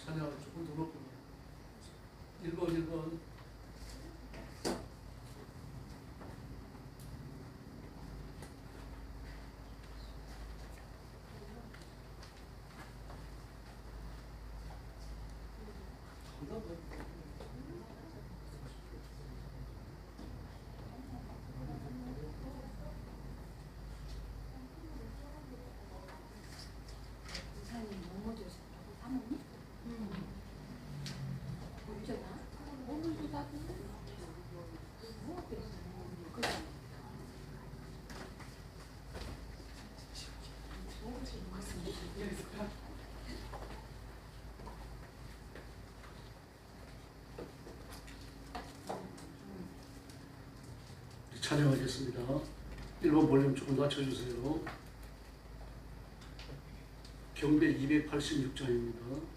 찬양을 조금 더 높여 1번 1번 찬양하겠습니다. 1번 볼륨 조금 낮춰주세요. 경배 286장입니다.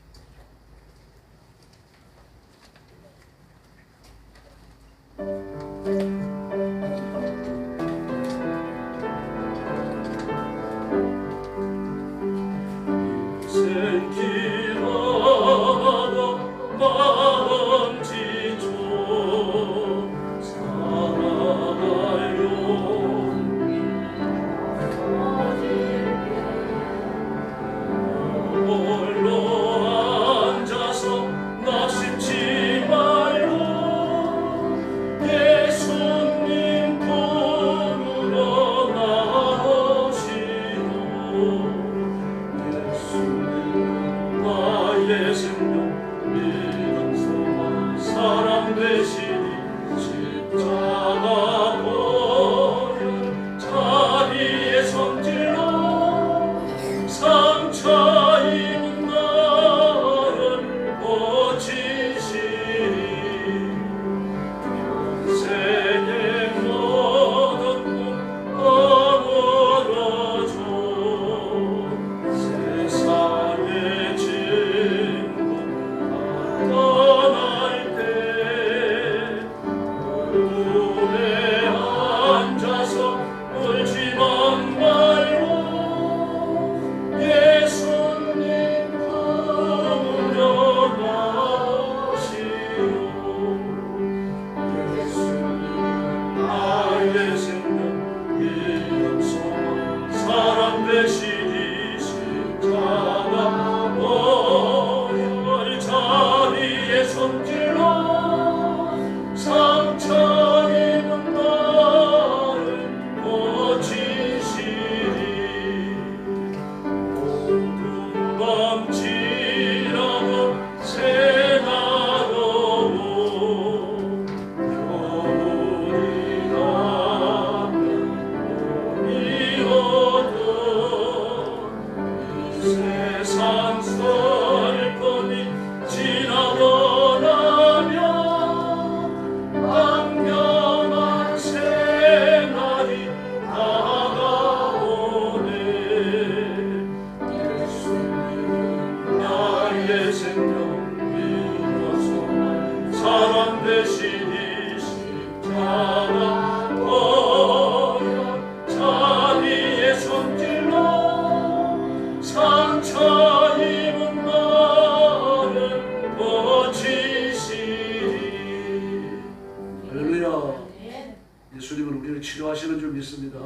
예수님은 우리를 치료하시는 줄 믿습니다.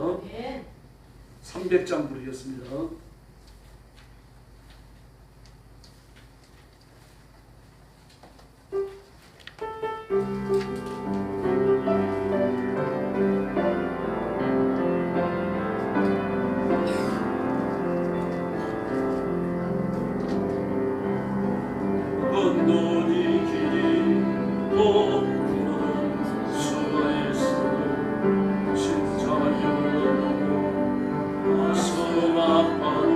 300장 부르겠습니다. 십자가에 올라가고 가슴 아파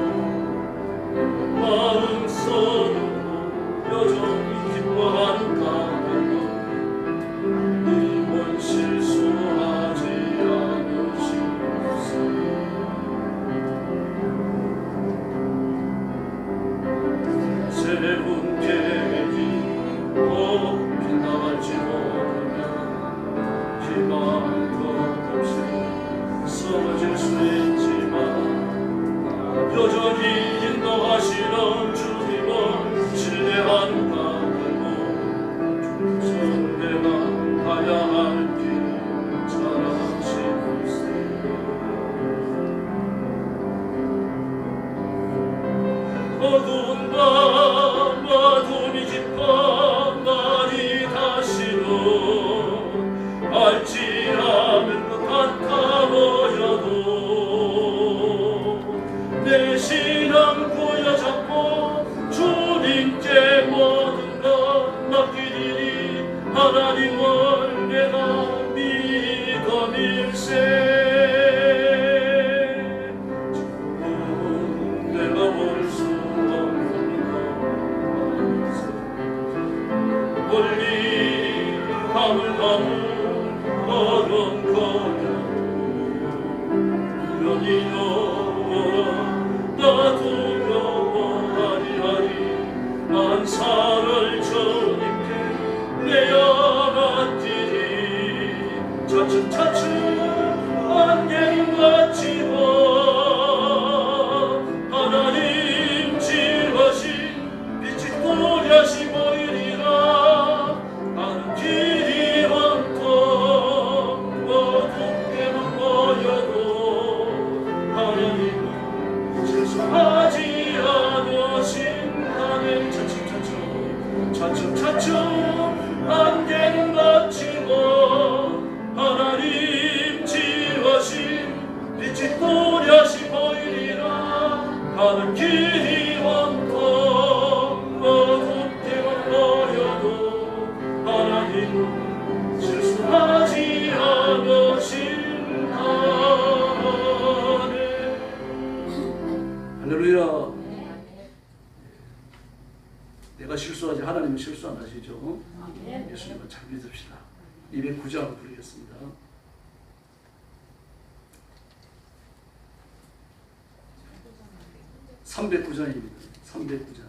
내 신앙 부여잡고 주님께 모든 것 맡기리니 하나님을 내가 믿어 밀세. 지금은 내가 볼 수 없는 것 멀리 가물가물 걸음거려 나 두려워하리 만사를 주님께 내어 맡기리. 차츰차츰 안개는 같지만 하나님 지으신 빛이 또렷이 보이리라. 나는 길이 온통 어둡게만 보여도 하나님은 실수하지 않으신다네. 차츰차츰 안개는 걷히고 하나님 지으신 빛이 또렷이 보이리라. 가는 길이 온통 어둡게만 보여도 하나님은 실수하지 않으신다네. 할렐루야. 내가 실수하지 하나님은 실수 안 하시죠? 예수님을 잘 믿읍시다. 209장 부르겠습니다. (309장입니다) 309장.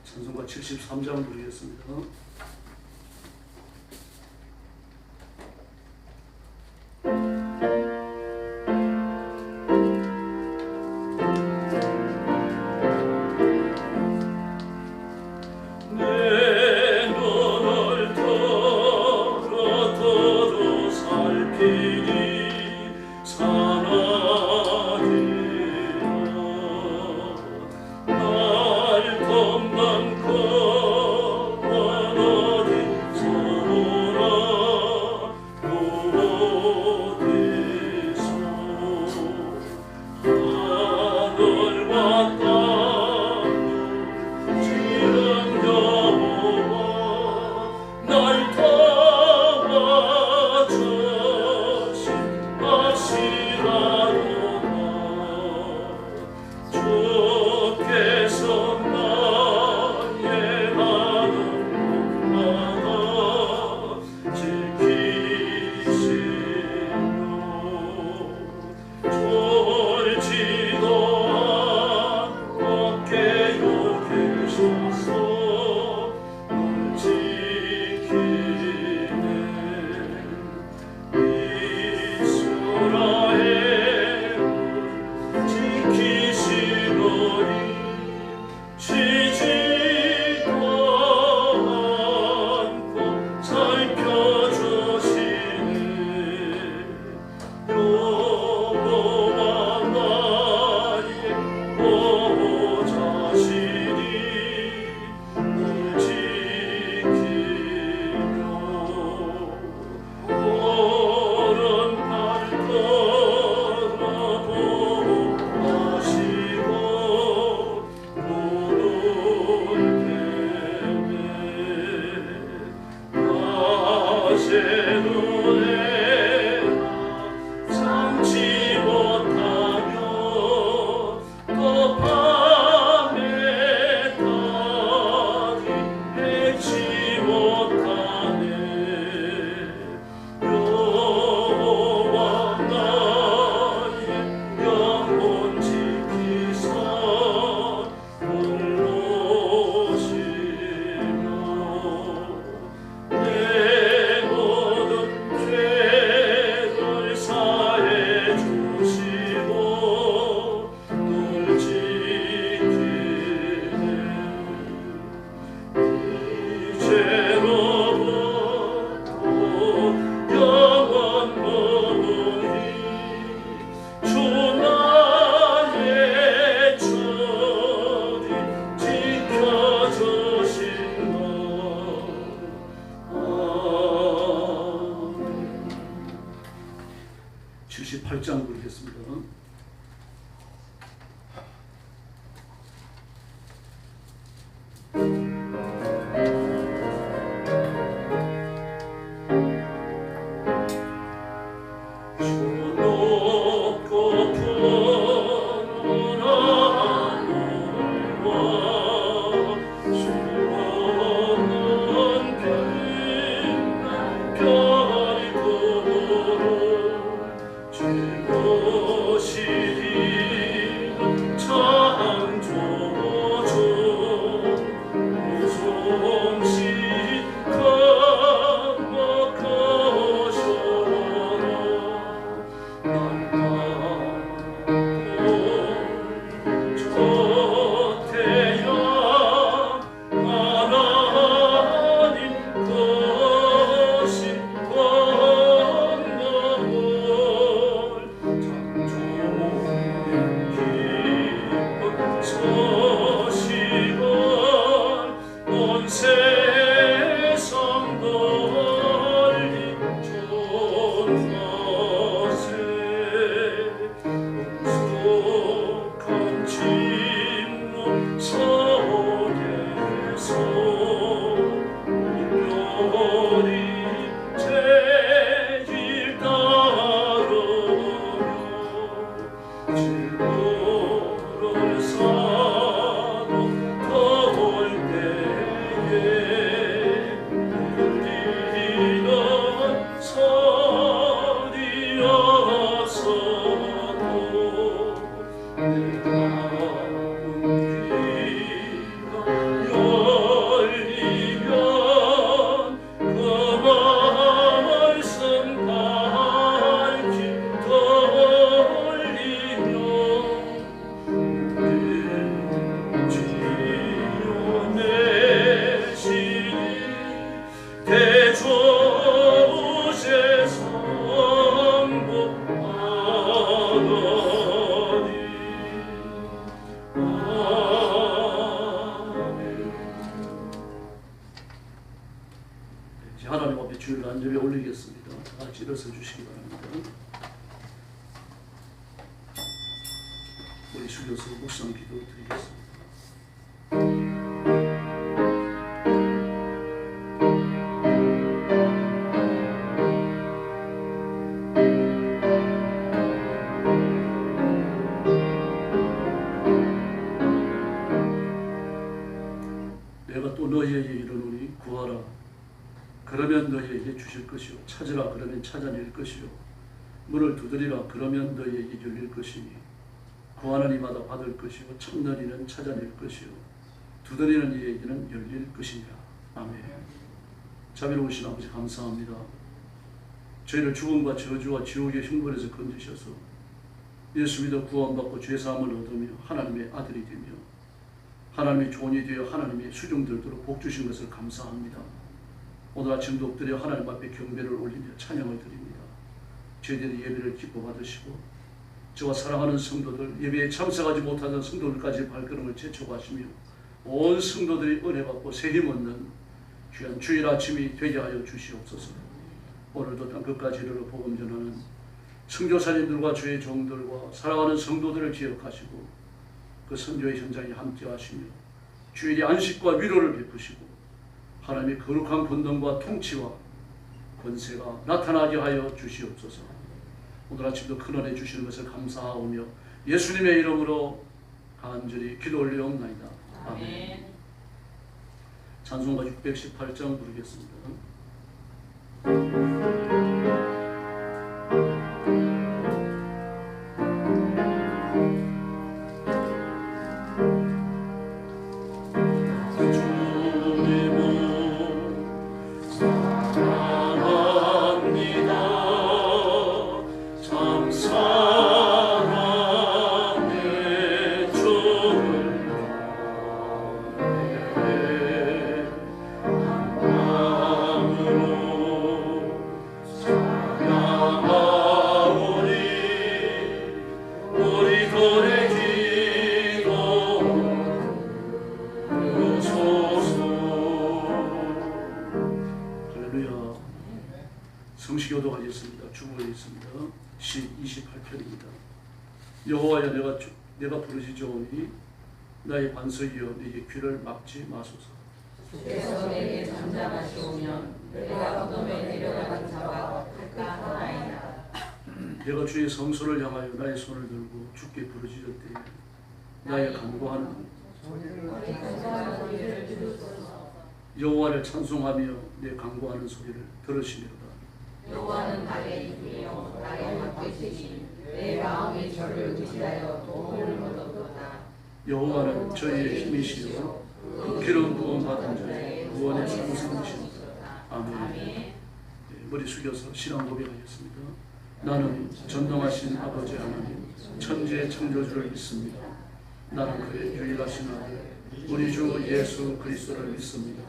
찬송가 73장 부르겠습니다. 78장 부르겠습니다. 하나님 앞에 주일 간절히 올리겠습니다. 다 같이 일어서 주시기 바랍니다. 우리 숙여서 묵상 기도 드리겠습니다. 내가 또 너희에게 이르노니 구하라 그러면 너희에게 주실 것이요 찾으라 그러면 찾아낼 것이요 문을 두드리라 그러면 너희에게 열릴 것이니 구하는 이마다 받을 것이요 찾는 이는 찾아낼 것이요 두드리는 이에게는 열릴 것이니라. 아멘. 자비로우신 아버지 감사합니다. 저희를 죽음과 저주와 지옥의 형벌에서 건지셔서 예수 믿어 구원받고 죄사함을 얻으며 하나님의 아들이 되며 하나님의 종이 되어 하나님의 수종들도록 복 주신 것을 감사합니다. 오늘 아침도 엎드려 하나님 앞에 경배를 올리며 찬양을 드립니다. 저희들이 예배를 기뻐 받으시고 저와 사랑하는 성도들 예배에 참석하지 못하는 성도들까지 발걸음을 재촉하시며 온 성도들이 은혜 받고 새 힘 얻는 귀한 주일 아침이 되게 하여 주시옵소서. 오늘도 땅 끝까지 이르러 복음 전하는 선교사님들과 주의 종들과 사랑하는 성도들을 기억하시고 그 선교의 현장에 함께 하시며 주일의 안식과 위로를 베푸시고 하나님의 거룩한 권능과 통치와 권세가 나타나게 하여 주시옵소서. 오늘 아침도 큰 은혜 주시는 것을 감사하오며 예수님의 이름으로 간절히 기도 올리옵나이다. 아멘. 찬송가 618장 부르겠습니다. 28편입니다. 여호와여 내가 부르짖어오니 나의 반석이여 내게 귀를 막지 마소서. 주께서 내게 잠잠하시오면 내가 어둠에 내려가는 자와 같다 하나이다. 내가 주의 성소를 향하여 나의 손을 들고 주께 부르짖었되 나의 간구하는 여호와를 찬송하며 내 간구하는 소리를 들으시리로다. 여호와는 나의 힘이요 나의 막대시니 내 마음이 저를 의지하여 도움을 얻었도다. 여호와는 저희의 힘이시요 극히로 구원받은 자의 구원의 상승이시로다. 아멘. 네, 머리 숙여서 신앙 고백하겠습니다. 나는 전능하신 아버지 하나님 천지의 창조주를 믿습니다. 나는 그의 유일하신 아들 우리 주 예수 그리스도를 믿습니다.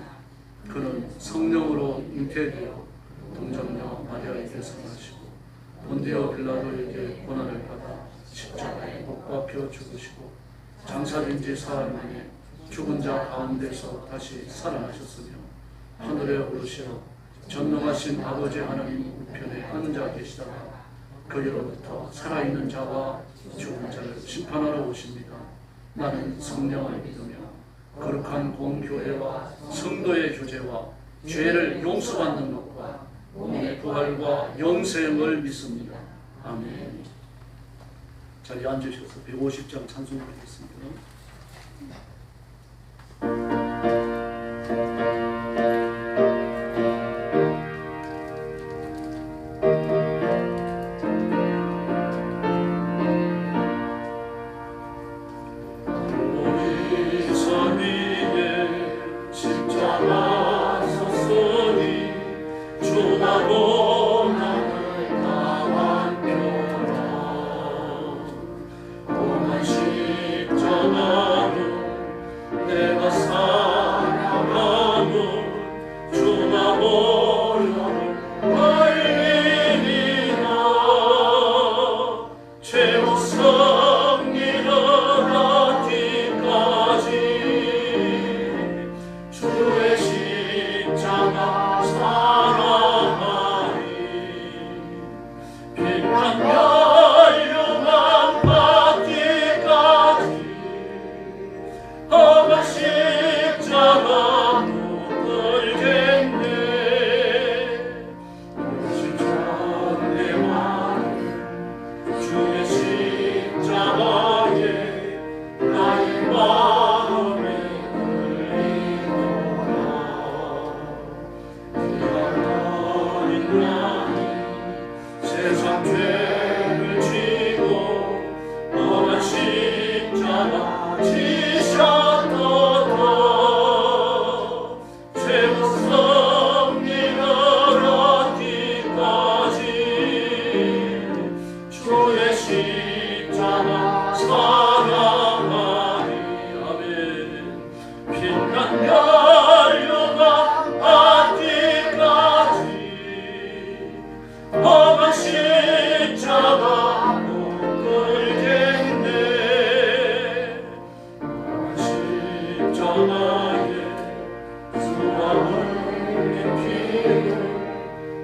그는 성령으로 잉태되어 동정녀 마리아에게 생하시고 본디오 빌라도에게 고난을 받아 십자가에 못 박혀 죽으시고 장사된 지 사흘 만에 죽은 자 가운데서 다시 살아나셨으며 하늘에 오르시어 전능하신 아버지 하나님 우편에 앉아 계시다가 거기로부터 살아있는 자와 죽은 자를 심판하러 오십니다. 나는 성령을 믿으며 거룩한 공교회와 성도의 교제와 죄를 용서받는 것과 몸의 부활과 영생을 믿습니다. 아멘. 자리에 앉으셔서 150장 찬송 드리겠습니다.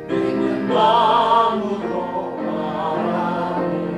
믿는 마음으로 바라보니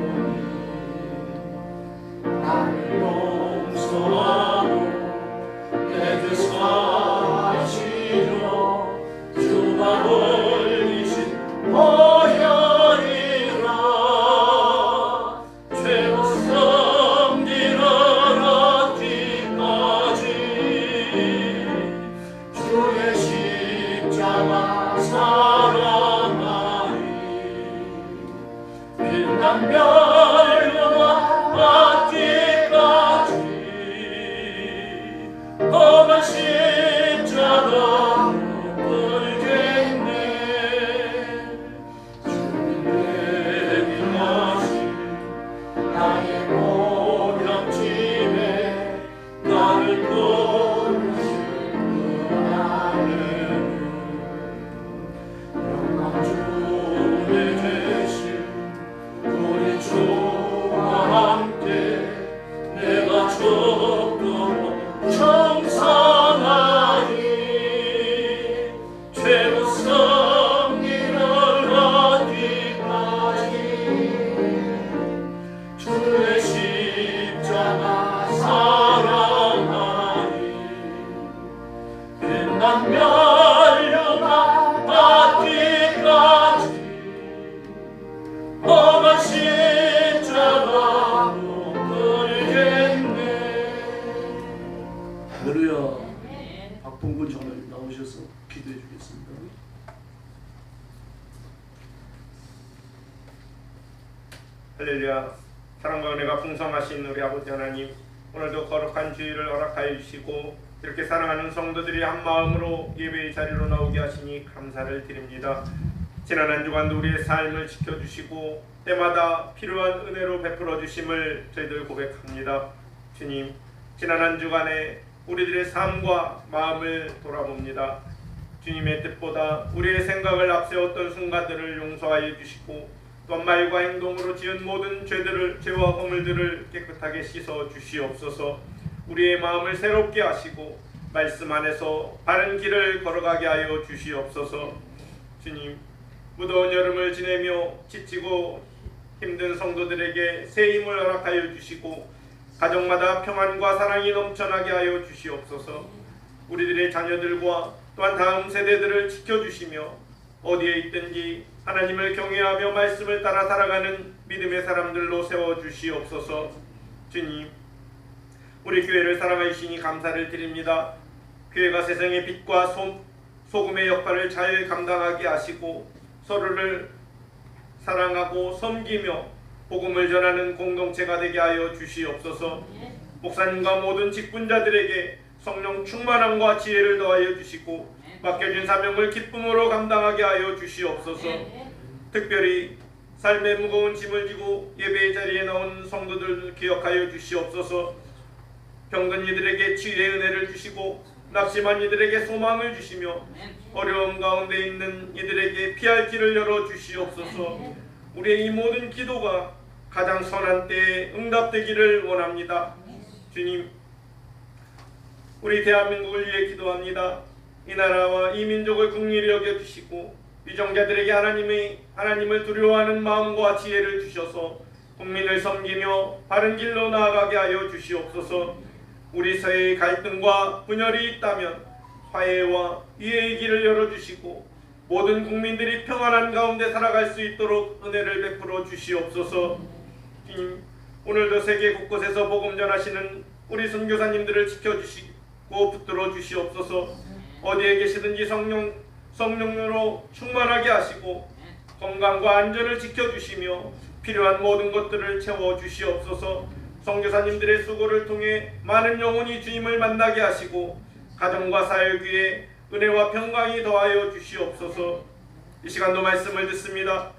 할렐루야. 사랑과 은혜가 풍성하신 우리 아버지 하나님, 오늘도 거룩한 주일을 허락하여 주시고 이렇게 사랑하는 성도들이 한 마음으로 예배의 자리로 나오게 하시니 감사를 드립니다. 지난 한 주간도 우리의 삶을 지켜주시고 때마다 필요한 은혜로 베풀어 주심을 저희들 고백합니다. 주님, 지난 한 주간에 우리들의 삶과 마음을 돌아봅니다. 주님의 뜻보다 우리의 생각을 앞세웠던 순간들을 용서하여 주시고 또한 말과 행동으로 지은 모든 죄와 허물들을 깨끗하게 씻어 주시옵소서. 우리의 마음을 새롭게 하시고 말씀 안에서 바른 길을 걸어가게 하여 주시옵소서. 주님, 무더운 여름을 지내며 지치고 힘든 성도들에게 새 힘을 허락하여 주시고 가정마다 평안과 사랑이 넘쳐나게 하여 주시옵소서. 우리들의 자녀들과 또한 다음 세대들을 지켜주시며 어디에 있든지 하나님을 경외하며 말씀을 따라 살아가는 믿음의 사람들로 세워주시옵소서. 주님, 우리 교회를 사랑하시니 감사를 드립니다. 교회가 세상의 빛과 소금의 역할을 잘 감당하게 하시고 서로를 사랑하고 섬기며 복음을 전하는 공동체가 되게 하여 주시옵소서. 목사님과 모든 직분자들에게 성령 충만함과 지혜를 더하여 주시고 맡겨진 사명을 기쁨으로 감당하게 하여 주시옵소서. 특별히 삶의 무거운 짐을 지고 예배의 자리에 나온 성도들 기억하여 주시옵소서. 병든 이들에게 치유의 은혜를 주시고 낙심한 이들에게 소망을 주시며 어려움 가운데 있는 이들에게 피할 길을 열어 주시옵소서. 우리의 이 모든 기도가 가장 선한 때에 응답되기를 원합니다. 주님, 우리 대한민국을 위해 기도합니다. 이 나라와 이 민족을 긍휼히 여겨주시고 위정자들에게 하나님을 두려워하는 마음과 지혜를 주셔서 국민을 섬기며 바른 길로 나아가게 하여 주시옵소서. 우리 사회의 갈등과 분열이 있다면 화해와 이해의 길을 열어주시고 모든 국민들이 평안한 가운데 살아갈 수 있도록 은혜를 베풀어 주시옵소서. 오늘도 세계 곳곳에서 복음 전하시는 우리 선교사님들을 지켜주시고 붙들어 주시옵소서. 어디에 계시든지 성령으로 충만하게 하시고 건강과 안전을 지켜주시며 필요한 모든 것들을 채워주시옵소서. 선교사님들의 수고를 통해 많은 영혼이 주님을 만나게 하시고 가정과 사역위에 은혜와 평강이 더하여 주시옵소서. 이 시간도 말씀을 듣습니다.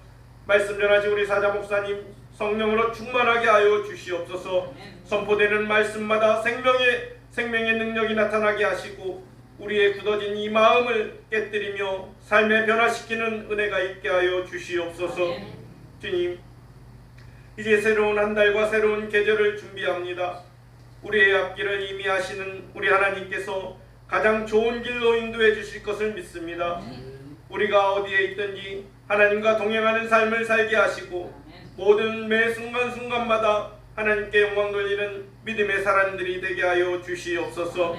말씀 전하신 우리 사자 목사님 성령으로 충만하게 하여 주시옵소서. 선포되는 말씀마다 생명의 능력이 나타나게 하시고 우리의 굳어진 이 마음을 깨뜨리며 삶에 변화시키는 은혜가 있게 하여 주시옵소서. 주님, 이제 새로운 한 달과 새로운 계절을 준비합니다. 우리의 앞길을 이미 하시는 우리 하나님께서 가장 좋은 길로 인도해 주실 것을 믿습니다. 우리가 어디에 있든지 하나님과 동행하는 삶을 살게 하시고 모든 매 순간순간마다 하나님께 영광 돌리는 믿음의 사람들이 되게 하여 주시옵소서.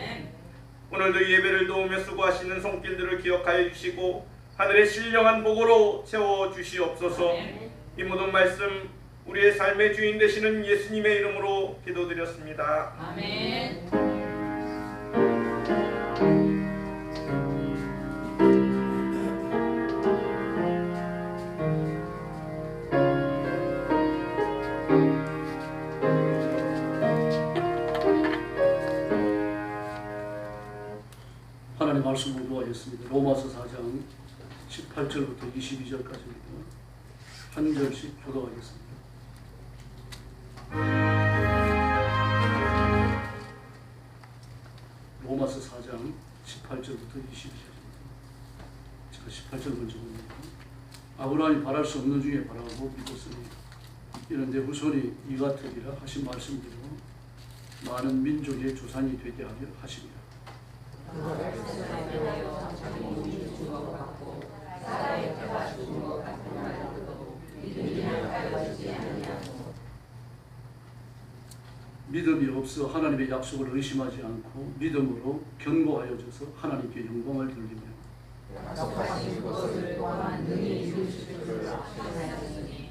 오늘도 예배를 도우며 수고하시는 손길들을 기억하여 주시고 하늘의 신령한 복으로 채워 주시옵소서. 이 모든 말씀 우리의 삶의 주인 되시는 예수님의 이름으로 기도드렸습니다. 아멘. 하나님 말씀 공부하겠습니다. 로마서 4장 18절부터 22절까지입니다. 한 절씩 교독하겠습니다. 로마서 4장 18절부터 22절입니다. 제가 18절 먼저 봅니다. 아브라함이 바랄 수 없는 중에 바라고 믿었으니 이런데 후손이 이 같으리라 하신 말씀대로 많은 민족의 조상이 되게 하려 하시니라. 믿음이 없어 하나님의 약속을 의심하지 않고 믿음으로 견고하여져서 하나님께 영광을 돌리며 약속하신 것을 또한 능히 이루실 줄 확신하였으니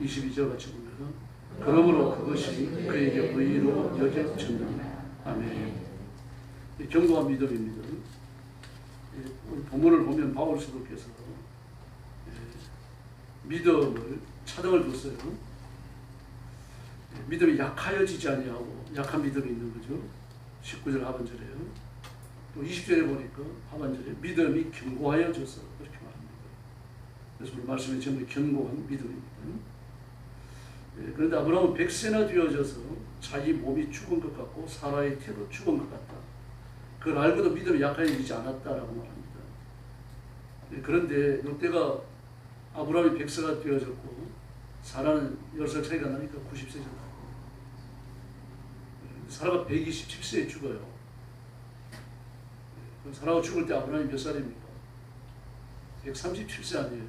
22절 같이 봅니다. 그러므로 그것이 그에게 의로 여겨졌느니라. 아멘. 견고한 믿음입니다. 우리 본문을 보면 바울 사도께서 믿음을 차등을 뒀어요. 믿음이 약하여지지 아니하고 약한 믿음이 있는 거죠. 19절 하반절에요. 또 20절에 보니까 하반절에 믿음이 견고하여져서 그렇게 말합니다. 그래서 우리 말씀이 전부 견고한 믿음입니다. 그런데 아브라함은 100세나 되어져서 자기 몸이 죽은 것 같고 사라의 태도 죽은 것 같다. 그걸 알고도 믿음이 약해지지 않았다라고 말합니다. 그런데 이때가 아브라함이 100세가 되어졌고 사라는 10살 차이가 나니까 90세잖아요. 사라가 127세에 죽어요. 사라가 죽을 때 아브라함이 몇 살입니까? 137세 아니에요?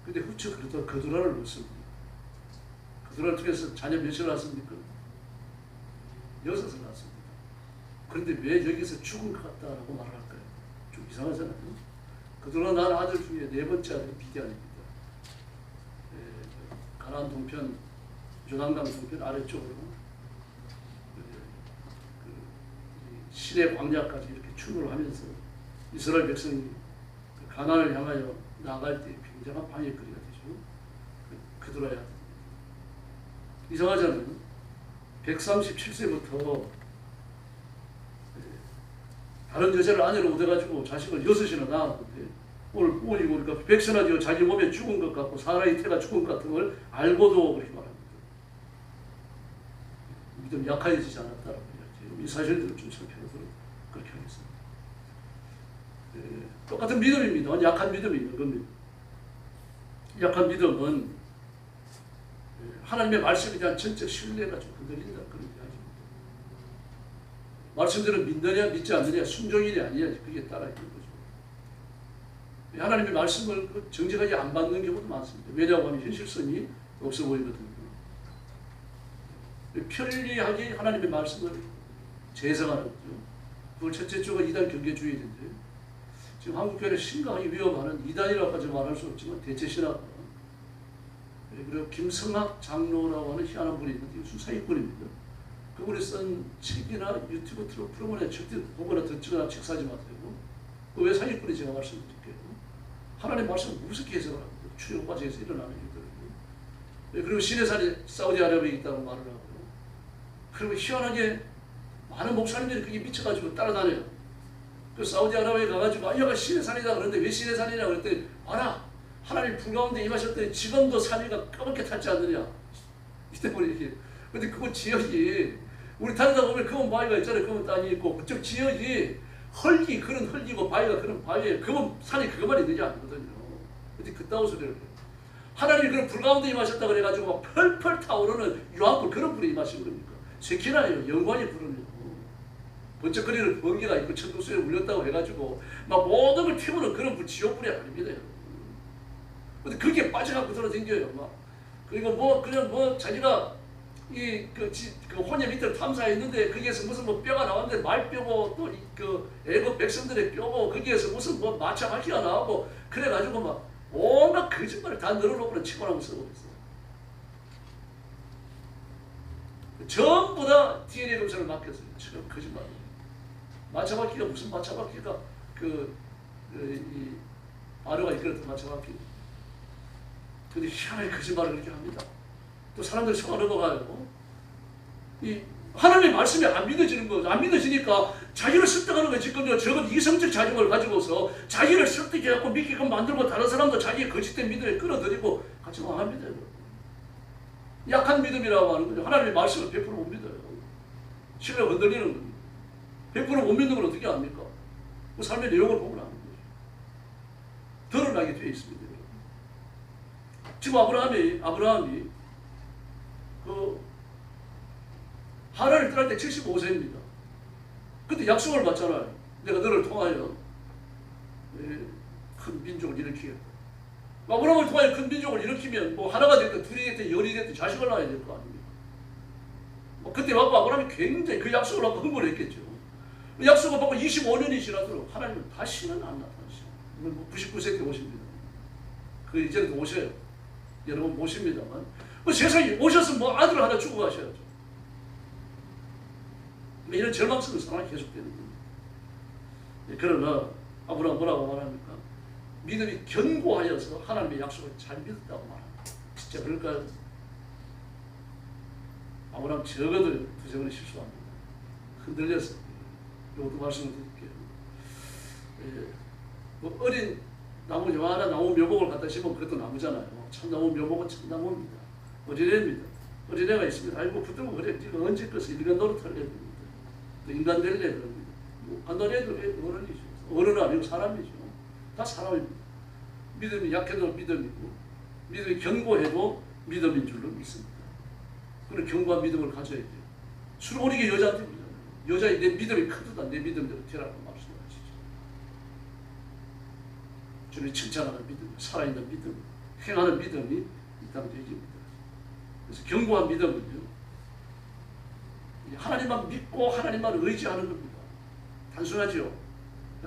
근데 훌쩍 그러다 그두라를 놓습니다. 그두라를 통해서 자녀 몇을 낳았습니까? 6을 낳았습니다. 그런데 왜 여기서 죽은 것 같다라고 말을 할까요? 좀 이상하잖아요. 그두라 낳은 아들 중에 4번째 아들이 비디안입니다. 가나안 동편, 요단강 동편 아래쪽으로 시내 광야까지 이렇게 출근을 하면서 이스라엘 백성이 가나안을 향하여 나아갈 때 굉장한 방해거리가 되죠. 그두라야 됩니다. 이상하잖아요. 137세부터 다른 여자를 아내로 얻어가지고 자식을 6이나 낳았는데 오늘 보니까 100세나 되어 자기 몸에 죽은 것 같고 사라의 태가 죽은 것 같은 걸 알고도 그렇게 말합니다. 믿음이 약해지지 않았다라고 해야지. 이 사실들을 좀 살펴서 그렇게 하겠습니다. 똑같은 믿음입니다. 약한 믿음이 있는 겁니다. 약한 믿음은 하나님의 말씀에 대한 전적 신뢰가 좀 흔들린다 그런 이야기입니다. 말씀대로 믿느냐 믿지 않느냐 순종이냐 아니냐 그게 따라 있는 거죠. 하나님의 말씀을 정직하게 안 받는 경우도 많습니다. 왜냐하고 하면 현실성이 없어 보이거든요. 편리하게 하나님의 말씀을 재생하는 거죠. 그걸 첫째 주가 이단 경계주의인데 지금 한국교회를 심각하게 위협하는 이단이라고까지 말할 수 없지만 대체신학 그리고 김성학 장로라고 하는 희한한 분이 있는데 이것은 사기꾼입니다. 그분이 쓴 책이나 유튜브 프로그램에 절대 보거나 듣거나 책 사지 마세요. 왜 사기꾼이 제가 말씀드릴게요. 하나님 말씀을 무섭게 해석을 합니다. 출애굽에서 일어나는 일들이고. 그리고 시내산이 사우디아라비아에 있다고 말을 하고 그리고 희한하게 많은 목사님들이 그게 미쳐가지고 따라다녀요. 그 사우디아라비아에 가가지고 여기가 시내산이다 그러는데 왜 시내산이냐 그랬더니 알아. 하나님 불 가운데 임하셨더니 지금도 산위가 까맣게 탔지 않느냐. 이때 보니 이렇게. 근데 그거 지역이 우리 다니다 보면 그건 바위가 있잖아요. 그건 땅이 있고 그쪽 지역이 헐기 그런 헐기고 바위가 그런 바위에 그건 산이 그것만 있는 게 아니거든요. 근데 그따위 소리를 해요. 하나님이 그런 불 가운데 임하셨다 그래가지고 막 펄펄 타오르는 유황불 그런 불이 임하신 겁니까? 쇠키나예요. 영광의 불은요. 번쩍거리는 번개가 있고 천둥수에 울렸다고 해가지고 막 모든 걸 태우는 그런 불 지옥불이 아닙니다. 근데 그게 빠져갖고 돌아다녀요. 막 그리고 뭐 그냥 뭐 자기가 그 혼의 밑을 탐사했는데 거기에서 무슨 뭐 뼈가 나왔는데 말뼈고 또 그 애국 백성들의 뼈고 거기에서 무슨 뭐 마차 바퀴가 나오고 그래가지고 막 온갖 거짓말을 다 늘어놓고는 치고나고 쓰고 있어. 전부 다 DNA 검사를 맡겼어요. 지금 거짓말. 마차 바퀴가 무슨 마차 바퀴가 이 아루가 이끌었던 마차 바퀴. 근데 희한하게 거짓말을 그렇게 합니다. 또 사람들이 속아 넘어가요. 이 하나님의 말씀이 안 믿어지는 거죠. 안 믿어지니까 자기를 설득하는 거예요. 지금 저건 이성적 자격을 가지고서 자기를 설득해갖고 믿게끔 만들고 다른 사람도 자기의 거짓된 믿음에 끌어들이고 같이 망합니다. 약한 믿음이라고 하는 거죠. 하나님의 말씀을 100% 못 믿어요. 신뢰가 흔들리는 겁니다. 100% 못 믿는 걸 어떻게 압니까? 그 삶의 내용을 보면 아는 거죠. 드러나게 되어 있습니다. 지금 아브라함이 그 하란을 떠날 때 75세입니다. 그때 약속을 받잖아요. 내가 너를 통하여 큰 민족을 일으키겠다. 아브라함을 통하여 큰 민족을 일으키면 뭐 하나가 됐든 둘이 됐든 열이 됐든 자식을 낳아야 될 거 아닙니까? 그때 받고 아브라함이 굉장히 그 약속을 받고 흥분을 했겠죠. 약속을 받고 25년이 지나도록 하나님은 다시는 안 나타나시죠. 99세 때 오십니다. 그 이제는 오셔요. 여러분 모십니다만 세상에 오셨으면 뭐 아들 하나 주고 가셔야죠. 이런 절망스러운 상황이 계속되는 겁니다. 그러나 아브라함 뭐라고 말합니까? 믿음이 견고하여서 하나님의 약속을 잘 믿었다고 말합니다. 진짜 그럴까요? 아브라함 적어도 두세 번의 실수합니다. 흔들려서. 이것도 말씀을 드릴게요. 뭐 어린 나무 요만한 나무 묘목을 갖다 심으면 그것도 나무잖아요. 참나무 묘목은 참나무입니다. 어린애입니다. 어린애가 있습니다. 아이고 붙들고 그래. 지금 언제 끝에 인간 노릇하려 됩니다. 또 인간 될래 그럽니다. 안다래도 어른이죠. 어른은 아니고 사람이죠. 다 사람입니다. 믿음이 약해도 믿음이고 믿음이 견고해도 믿음인 줄로 믿습니다. 그런 견고한 믿음을 가져야 돼요. 수르고리게 여자한테 여자의 내 믿음이 크도다 내 믿음대로 되라고 말씀하시죠. 주님 칭찬하는 믿음, 살아있는 믿음, 행하는 믿음이 이 땅 얘기입니다. 그래서 견고한 믿음은요, 하나님만 믿고 하나님만 의지하는 겁니다. 단순하죠?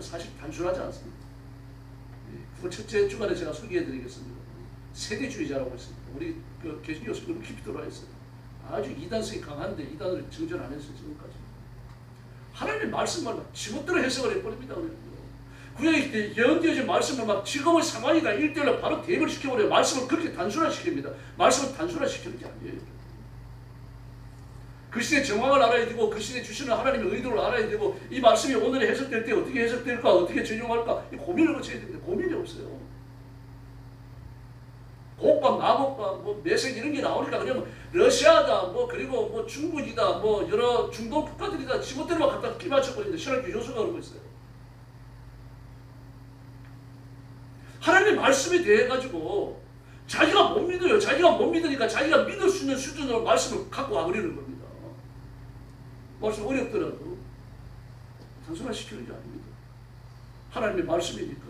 사실 단순하지 않습니다. 그 첫째 주간에 제가 소개해드리겠습니다. 세대주의자라고 했습니다. 우리 그 개신 교수님 깊이 들어와 있어요. 아주 이단성이 강한데 이단을 정전 안 했어요 지금까지. 하나님의 말씀을 막 지멋대로 해석을 해버립니다. 구약의 때 예언되어진 말씀을 막 지금의 상황이다 1대1로 바로 대입을 시켜버려요. 말씀을 그렇게 단순화시킵니다. 말씀을 단순화시키는 게 아니에요. 그 시대 정황을 알아야 되고 그 시대 주시는 하나님의 의도를 알아야 되고 이 말씀이 오늘 해석될 때 어떻게 해석될까 어떻게 적용할까 이 고민을 거쳐야 됩니다. 고민이 없어요. 곡과 마곡과 뭐 매색 이런 게 나오니까 그러면 러시아다 뭐 그리고 뭐 중국이다 뭐 여러 중동 국가들이다 지멋대로만 갖다 끼맞춰버리는데 신학교 교수가 그러고 있어요. 하나님의 말씀에 대해 가지고 자기가 못 믿어요. 자기가 못 믿으니까 자기가 믿을 수 있는 수준으로 말씀을 갖고 와버리는 겁니다. 말씀 어렵더라도 단순화시키는 게 아닙니다. 하나님의 말씀이니까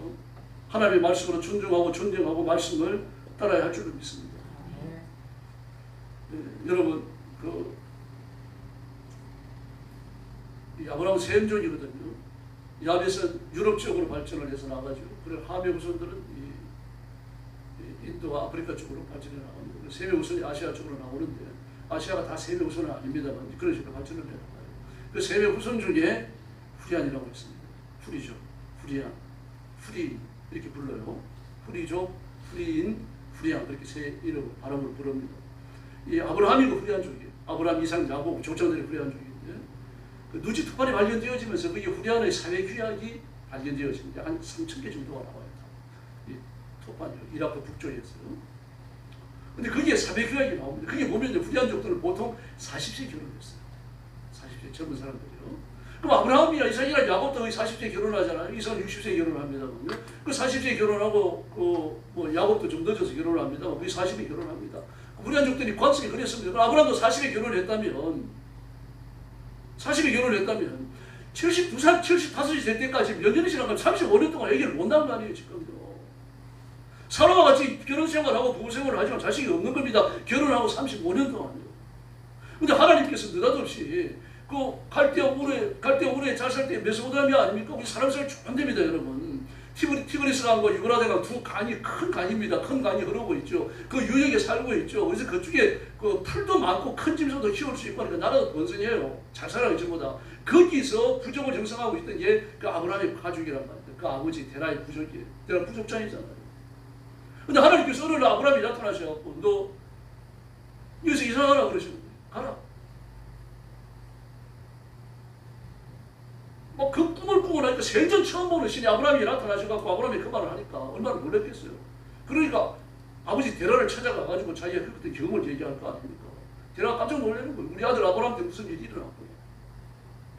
하나님의 말씀으로 존중하고 존경하고 말씀을 따라야 할 줄을 믿습니다. 여러분 이 아브라함 셈족이거든요. 야벳은 유럽 지역으로 발전을 해서 나가죠. 그리고 하메 후손들은 인도와 아프리카 쪽으로 발전해 나갑니다. 세메 후손이 아시아 쪽으로 나오는데 아시아가 다 세메 후손은 아닙니다만 그런 식으로 발전을 해나가요. 그 세메 후손 중에 후리안이라고 했습니다. 후리족, 후리안, 후리 이렇게 불러요. 후리족, 후리인, 후리안 그렇게 세 이름 발음을 부릅니다. 이 아브라함이고 후리안 족이에요. 아브라함, 이삭, 야곱 족장들이 후리안 족인데 그 누지 토판이 발견되어지면서 그게 후리안의 사회 규약이 발견되어집니다. 한 3,000개 정도가 나와요. 이 토판이요. 이라크 북쪽에서요. 근데 거기에 사회 규약이 나옵니다. 그게 보면 후리안 족들은 보통 40세 결혼했어요. 40세 젊은 사람들이요. 그럼 아브라함이나 이삭이나 야곱도 40세 결혼하잖아요. 이삭은 60세 결혼합니다. 그 40세 결혼하고 뭐 야곱도 좀 늦어서 결혼을 합니다. 거의 40에 결혼합니다. 후리안 족들이 관습이 그랬습니다. 아브라함도 40에 결혼했다면 72살, 75이 될 때까지 몇 년이 지나가면 35년 동안 애기를 못 낳은 거 아니에요, 지금도. 사람과 같이 결혼 생활하고 부부 생활을 하지만 자식이 없는 겁니다. 결혼하고 35년 동안요. 근데 하나님께서 느닷없이 그 갈대아 우르에 잘 살 때 메소포타미아 아닙니까? 우리 사람 살 좋은 데입니다, 여러분. 티그리스 강과 유브라데강 두 간이 큰 간입니다. 큰 간이 흐르고 있죠. 그 유역에 살고 있죠. 그래서 그쪽에 그 풀도 많고 큰 짐승도 키울 수 있고 하니까 나라도 번성해요. 잘 살아요, 전보다. 거기서 부족을 형성하고 있던 게 그 아브라함의 가족이란 말이에요. 그 아버지 데라의 부족이에요. 데라 부족장이잖아요. 근데 하나님께서 어느 날 아브라함이 나타나셔갖고 너 여기서 이사가라 그러시는 거예요. 가라. 그 꿈을 꾸고 나니까 생전 처음 보는 신이 아브라함이 나타나셔갖고 아브라함이 그 말을 하니까 얼마나 놀랐겠어요. 그러니까 아버지 데라를 찾아가가지고 자기가 그때 경험을 얘기할 거 아닙니까? 데라가 깜짝 놀라는 거예요. 우리 아들 아브라함한테 무슨 일이 일어났고.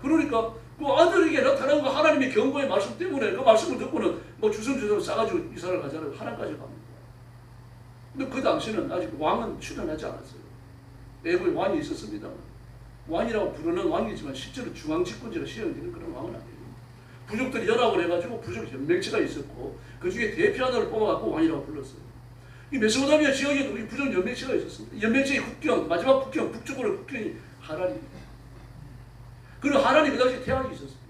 그러니까 그 아들에게 나타난 거 하나님의 경고의 말씀 때문에 그 말씀을 듣고는 뭐 주섬주섬 싸가지고 이사를 가잖아요. 하나님까지 갑니다. 근데 그 당시는 아직 왕은 출현하지 않았어요. 애국에 왕이 있었습니다만. 왕이라고 부르는 왕이지만 실제로 중앙집권제로 시행되는 그런 왕은 아니에요. 부족들이 연합을 해가지고 부족 연맹체가 있었고 그 중에 대표 하나를 뽑아갖고 왕이라고 불렀어요. 이 메소포타미아 지역에도 이 부족 연맹체가 있었습니다. 연맹체의 국경, 마지막 국경, 북쪽으로 국경이 하란입니다. 그리고 하란이 그 당시에 태양이 있었습니다.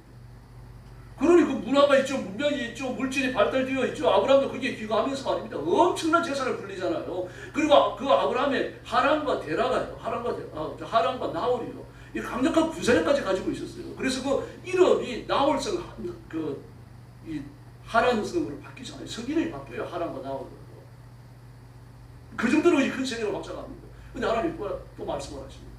그러니 그 문화가 있죠, 문명이 있죠, 물질이 발달되어 있죠. 아브라함도 거기에 귀가하면서 말입니다. 엄청난 재산을 불리잖아요. 그리고 그 아브라함의 하란과 데라가요. 하란과 나홀이요. 이 강력한 군사력까지 가지고 있었어요. 그래서 그 이름이 나홀성 이 하나님 성으로 바뀌잖아요. 성기능이 바뀌어야 하나님과 나오거든요. 그 정도로 큰 세계를 확장합니다. 근데 하나님 또 말씀을 하십니다.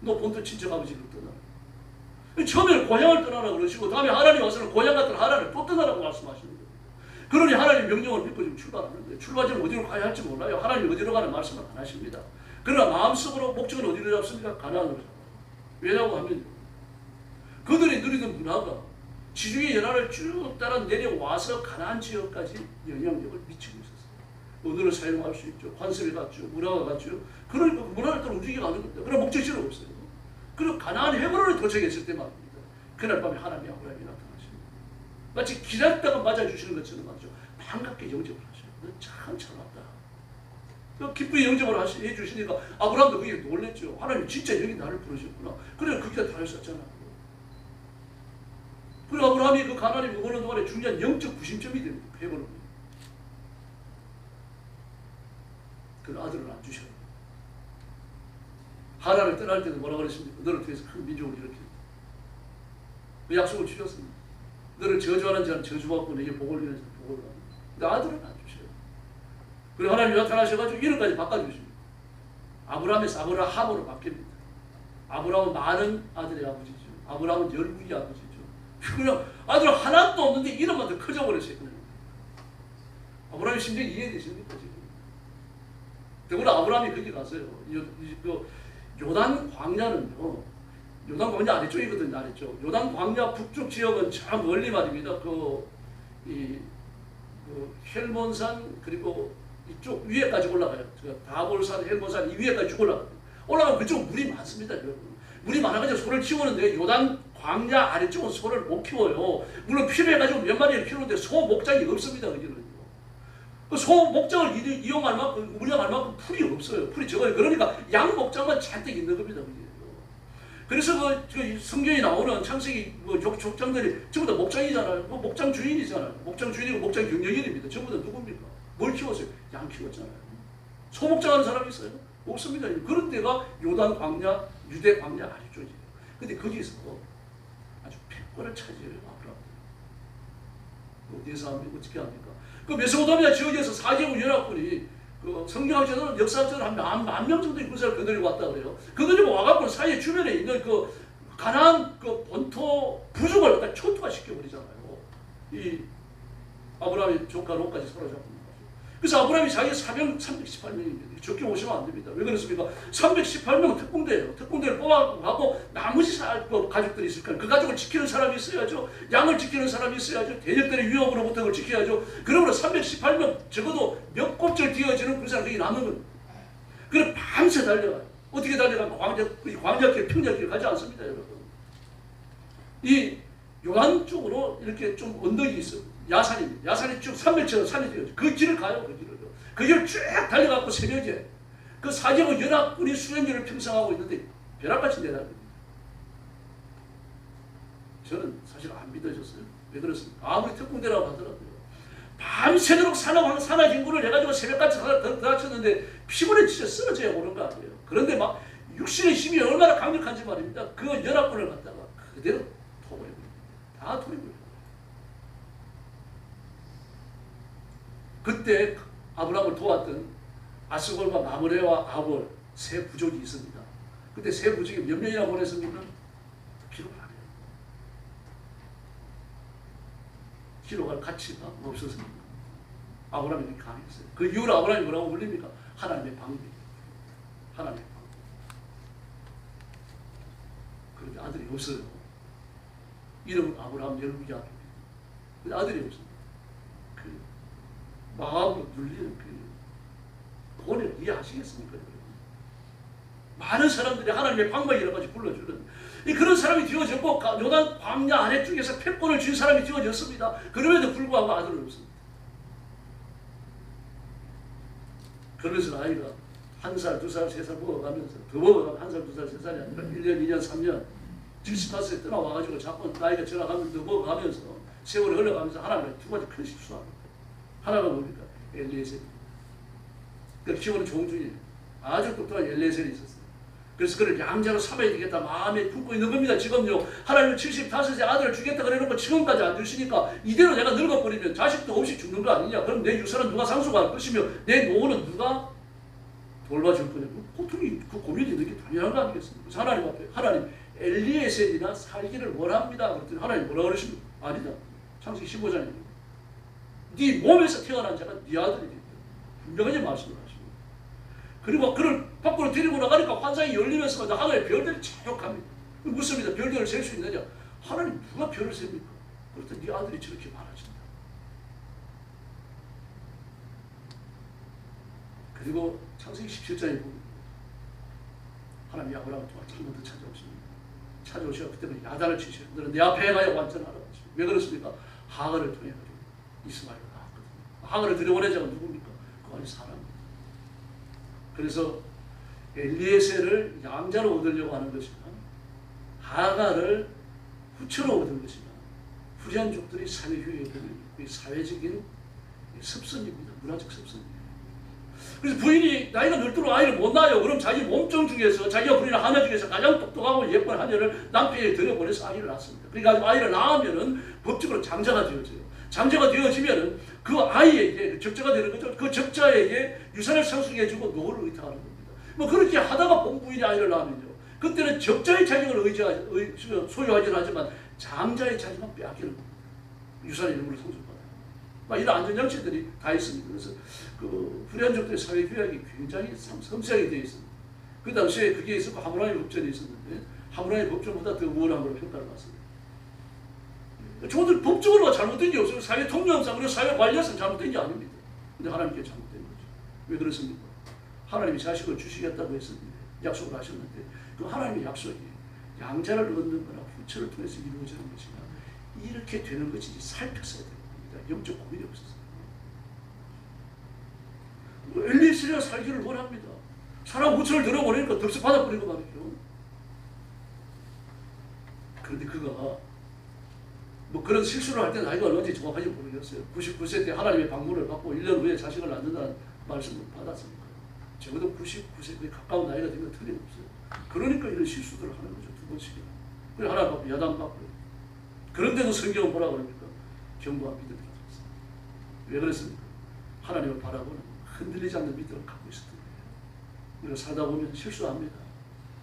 너 본토 친척 아버지를 떠나라. 처음에는 고향을 떠나라 그러시고 다음에 하나님 와서는 고향 같은 하나님을 또 떠나라고 말씀하시는 거예요. 그러니 하나님 명령을 믿고 지금 출발하는데 출발 전 어디로 가야 할지 몰라요. 하나님 어디로 가는 말씀을 안 하십니다. 그러나 마음속으로 목적은 어디로 잡습니까? 가나안으로 잡아요. 왜냐고 하면 그들이 누리던 문화가 지중해 연안을 쭉 따라 내려와서 가나안 지역까지 영향력을 미치고 있었어요. 언어를 사용할 수 있죠. 관습이 같죠. 문화가 같죠. 그러니까 문화를 따라 움직여가는 겁니다. 그런 목적지는 없어요. 그리고 가나안 헤브론에 도착했을 때 말입니다. 그날 밤에 하나님이 아브라함이 나타나십니다. 마치 기다렸다가 맞아주시는 것처럼 말이죠. 반갑게 영접을 하셔요. 너 참 잘났다. 기쁘게 영접을 해주시니까 아브라함도 그게 놀랬죠. 하나님 진짜 여기 나를 부르셨구나. 그래 그 길에 다녔었잖아. 그리고 아브라함이 그 가나안에 머무는 동안에 중요한 영적 구심점이 됩니다. 헤브론이. 그 아들을 안 주셔요. 하나를 떠날 때도 뭐라 그랬습니까? 너를 통해서 큰 민족을 일으킨다. 그 약속을 주셨습니다. 너를 저주하는 자는 저주받고 내게 복을 이루는 자는 복을 받는다. 근데 아들은 안 주셔요. 그리고 하나님이 나타나셔가지고 이름까지 바꿔주십니다. 아브라함에서 아브라함으로 바뀝니다. 아브라함은 많은 아들의 아버지죠. 아브라함은 열국의 아버지죠. 그냥 아들 하나도 없는데 이름만 더 커져버렸어요. 아브라함의 심정이 이해되십니까 지금? 더구나 아브라함이 거기 갔어요. 요단 광야는요. 요단 광야 아래쪽이거든요. 아래쪽. 요단 광야 북쪽 지역은 저 멀리 말입니다. 헬몬산 그리고 이쪽 위에까지 올라가요. 다볼산, 헬몬산 이 위에까지 쭉 올라가요. 올라가면 그쪽 물이 많습니다. 물이 많아가지고 소를 키우는데 요단 광야 아래쪽은 소를 못 키워요. 물론 필요해가지고 몇 마리를 키우는데 소 목장이 없습니다. 거기는. 소 목장을 이용할 만큼, 운영할 만큼 풀이 없어요. 풀이 적어요. 그러니까 양 목장만 잔뜩 있는 겁니다. 그래서 그 성경에 나오는 창세기 족장들이 전부 다 목장이잖아요. 목장 주인이잖아요. 목장 주인이고 목장 경영인입니다. 전부 다 누굽니까? 뭘 키웠어요? 양 키웠잖아요. 소 목장하는 사람이 있어요? 없습니다. 그런 데가 요단 광야, 유대 광야 아래쪽이에요. 근데 거기서 아주 패권을 차지해요. 아브라함. 어디에서 합니까? 어떻게 합니까? 그 메소포타미아 지역에서 4개국 연합군이 그 성경학자들은 역사학자들은 한 10,000명 정도 군사를 거느리고 왔다 그래요. 거느리고 와갖고 사이에 주변에 있는 그 가나안 그 본토 부족을 다 초토화시켜 버리잖아요. 이 아브라함의 조카 롯까지 사로잡고. 그래서 아브라함이 자기가 사병 318명입니다. 적게 오시면 안 됩니다. 왜 그렇습니까? 318명은 특공대예요. 특공대를 뽑아가고 나머지 가족들이 있을 거예요. 그 가족을 지키는 사람이 있어야죠. 양을 지키는 사람이 있어야죠. 대적들의 위협으로부터 그걸 지켜야죠. 그러므로 318명 적어도 몇 곱절 뛰어지는 군사가 거기 남는 겁니다. 그래 밤새 달려가요. 어떻게 달려가면 광야길, 평야길 가지 않습니다. 여러분. 이 요단 쪽으로 이렇게 좀 언덕이 있어요. 야산입니다. 야산이 쭉 산맥처럼 산이 되어져. 그 길을 가요. 그 길을. 그 길을 쭉 달려가고 새벽에 그 4개국 연합군이 수행기를 평상하고 있는데 벼락같이 내다릅니다. 저는 사실 안 믿어졌어요. 왜 그렇습니까? 아무리 특공대라고 하더라도요. 밤새도록 산악 인구를 해가지고 새벽같이 들어쳤는데 피곤해 진짜 쓰러져야 오는 거 아니에요. 그런데 막 육신의 힘이 얼마나 강력한지 말입니다. 그 연합군을 갖다가 그대로 토버립니다. 다 토립니다. 그때 아브라함을 도왔던 아스골과 마므레와 아볼 세 부족이 있습니다. 그때 세 부족이 몇 명이나 보냈습니까? 기록 안 해요. 기록할 가치가 없었습니다. 아브라함이 강했어요. 그 이후로 아브라함이 뭐라고 불립니까? 하나님의 방비. 하나님의 방비. 그런데 아들이 없어요. 이름은 아브라함 열국의 아들입니다. 근데 아들이 없어요. 마음으로 눌리는 그 고뇌를 이해하시겠습니까? 여러분? 많은 사람들이 하나님의 방법이라고 같이 불러주는 그런 사람이 되어졌고 요단 광야 아래쪽에서 패권을 쥔 사람이 되어졌습니다. 그럼에도 불구하고 아들은 없습니다. 그러면서 나이가 1살, 2살, 3살 먹어가면서 더 먹어가면 1살, 2살, 3살이 아니라 1년, 2년, 3년 75세에 떠나와가지고 자꾸 나이가 지나가면서 먹어가면서 세월이 흘러가면서 하나님의 두 가지 큰 실수합니다. 하나가 뭡니까? 엘리에셀. 그 키우는 종중이에요. 아주 똑똑한 엘리에셀이 있었어요. 그래서 그를 양자로 삼아야 되겠다 마음에 품고 있는 겁니다. 지금요. 하나님은 75세 아들을 주겠다 그래놓고 지금까지 안 주시니까 이대로 내가 늙어버리면 자식도 없이 죽는 거 아니냐. 그럼 내 유산은 누가 상속할 것이며 내 노후는 누가 돌봐줄 거냐. 고통이 그 고민이 있는 게 당연한 거 아니겠습니까? 그래서 하나님 앞에 하나님 엘리에셀이나 살기를 원합니다. 그랬더니 하나님 뭐라 그러십니까? 아니다. 창세기 15장입니다. 네 몸에서 태어난 자가 네 아들이 된다. 분명하게 말씀을 하십니다. 그리고 그를 밖으로 데리고 나가니까 환상이 열리면서 하늘의 별들이 자욕합니다. 묻습니다. 별들을 셀 수 있느냐? 하나님 누가 별을 셉니까? 그렇다면 네 아들이 저렇게 많아진다. 그리고 창세기 17장에 보면 하나님이 아브라함을 통해 한 번 더 찾아오십니다. 찾아오시고 그때는 야단을 치셔요. 너는 내 앞에 가야 완전하라. 왜 그렇습니까? 하갈을 통해 이스마엘을 낳았거든요. 하갈을 들여보낸 자가 누굽니까? 그 안에 사람입니다. 그래서 엘리에셀을 양자로 얻으려고 하는 것이나 하갈을 후처로 얻은 것이나 후리안족들이 사회효에 보는 사회적인 습성입니다. 문화적 습성입니다. 그래서 부인이 나이가 들도록 아이를 못 낳아요. 그럼 자기 몸종 중에서 자기가 부리는 하녀 중에서 가장 똑똑하고 예쁜 하녀를 남편에게 들여보내서 아이를 낳습니다. 그러니까 아이를 낳으면은 법적으로 장자가 되어져요. 장자가 되어지면은 그 아이에게 그 적자가 되는 거죠. 그 적자에게 유산을 상속해주고 노후를 의탁하는 겁니다. 뭐 그렇게 하다가 본부인이 아이를 낳으면요. 그때는 적자의 자격을 소유하지는 하지만 장자의 자격만 빼앗기는 겁니다. 유산의 일부를 상속받아요. 막 이런 안전장치들이 다 있습니다. 그래서 그 후리안족들의 사회규약이 굉장히 섬세하게 되어 있습니다. 그 당시에 그게 있었고 하므라비 법전이 있었는데 하므라비 법전보다 더 우월한 걸로 평가를 받습니다. 저들 법적으로 잘못된 게 없어요. 사회 통념상, 사회 관리상 잘못된 게 아닙니다. 근데 하나님께 잘못된 거죠. 왜 그렇습니까? 하나님이 자식을 주시겠다고 했었는데, 약속을 하셨는데, 그 하나님의 약속이 양자를 얻는 거나 후처를 통해서 이루어지는 것이나 이렇게 되는 것이 살폈어야 됩니다. 영적 고민이 없었어요. 엘리에셀이가 살기를 원합니다. 사람 후처를 들어보내니까 덥석 받아버리고 말이죠. 그런데 그가 뭐 그런 실수를 할 때 나이가 얼마인지 정확하게 모르겠어요. 99세 때 하나님의 방문을 받고 1년 후에 자식을 낳는다는 말씀을 받았습니다. 적어도 99세에 가까운 나이가 되면 틀림없어요. 그러니까 이런 실수들을 하는 거죠. 두 번씩이나. 그래 하나님 앞에 야단받고. 그런데도 성경은 뭐라 그럽니까? 경고와 믿음이 가졌습니다. 왜 그랬습니까? 하나님을 바라보는 흔들리지 않는 믿음을 갖고 있었던 거예요. 우리가 살다 보면 실수합니다.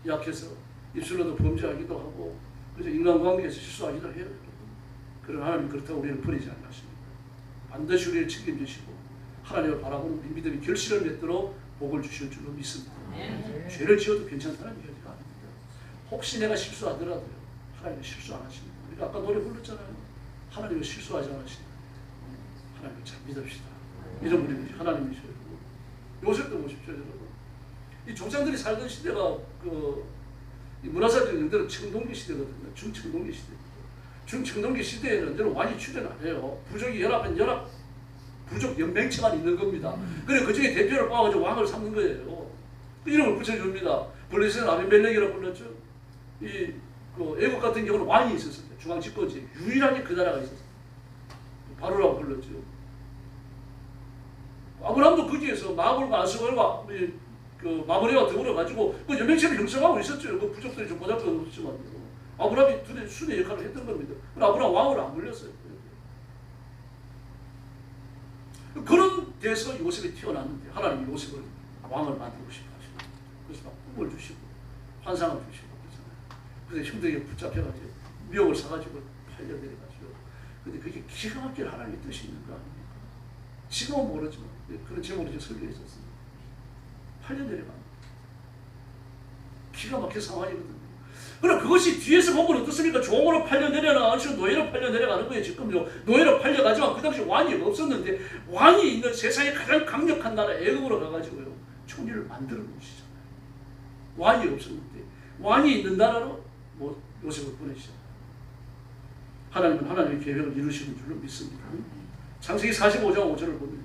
약해서 입술로도 범죄하기도 하고 그래서 인간관계에서 실수하기도 해요. 그러나 하나님 그렇다고 우리를 버리지 않으십니다. 반드시 우리를 책임지시고 하나님을 바라보는 우리 믿음이 결실을 맺도록 복을 주실 줄로 믿습니다. 죄를 지어도 괜찮다는 얘기가 아닙니다. 혹시 내가 실수하더라도요. 하나님은 실수 안 하십니다. 우리가 아까 노래 불렀잖아요. 하나님은 실수하지 않으신다. 하나님을 잘 믿읍시다. 이런 분이 하나님이셔요. 요셉도 보십시오, 여러분. 이 족장들이 살던 시대가 이 문화사적 영대로 청동기 시대거든요. 중청동기 시대. 중청동기 시대에는 저는 완이 출현 안 해요. 부족이 연합한 부족 연맹체만 있는 겁니다. 그래 그 중에 대표를 뽑아가지고 왕을 삼는 거예요. 그 이름을 붙여줍니다. 블레셋은 아비멜렉이라고 불렀죠. 그 애국 같은 경우는 왕이 있었습니다. 중앙 집권지 유일하게 그 나라가 있었습니다. 바로라고 불렀죠. 아브라함도 거기에서 마블과 아스월과 그 마므레와 더불어 가지고 그 연맹체를 형성하고 있었죠. 그 부족들이 좀 보잘것없지만 아브라함이 둘의 순의 역할을 했던 겁니다. 아브라함 왕을 안 물렸어요. 그런 데서 요셉이 태어났는데 하나님이 요셉을 왕을 만들고 싶어 하시고 그래서 막 꿈을 주시고 환상을 주시고 그러잖아요. 그래서 힘들게 붙잡혀가지고 미역을 사가지고 팔려내려가지고 근데 그게 기가 막힌 하나님의 뜻이 있는 거 아닙니까? 지금은 모르지만 그런 제목이 좀 설교에 있었습니다. 팔려내려가 기가 막힌 상황이거든요. 그럼 그것이 뒤에서 보면 어떻습니까? 종으로 팔려내려나 노예로 팔려내려가는 거예요. 지금요. 노예로 팔려가지만 그 당시 왕이 없었는데 왕이 있는 세상에 가장 강력한 나라 애국으로 가가지고요. 총리를 만드는 것이잖아요. 왕이 없었는데 왕이 있는 나라로 뭐 요셉을 보내시잖아요. 하나님은 하나님의 계획을 이루시는 줄로 믿습니다. 창세기 45장 5절을 보면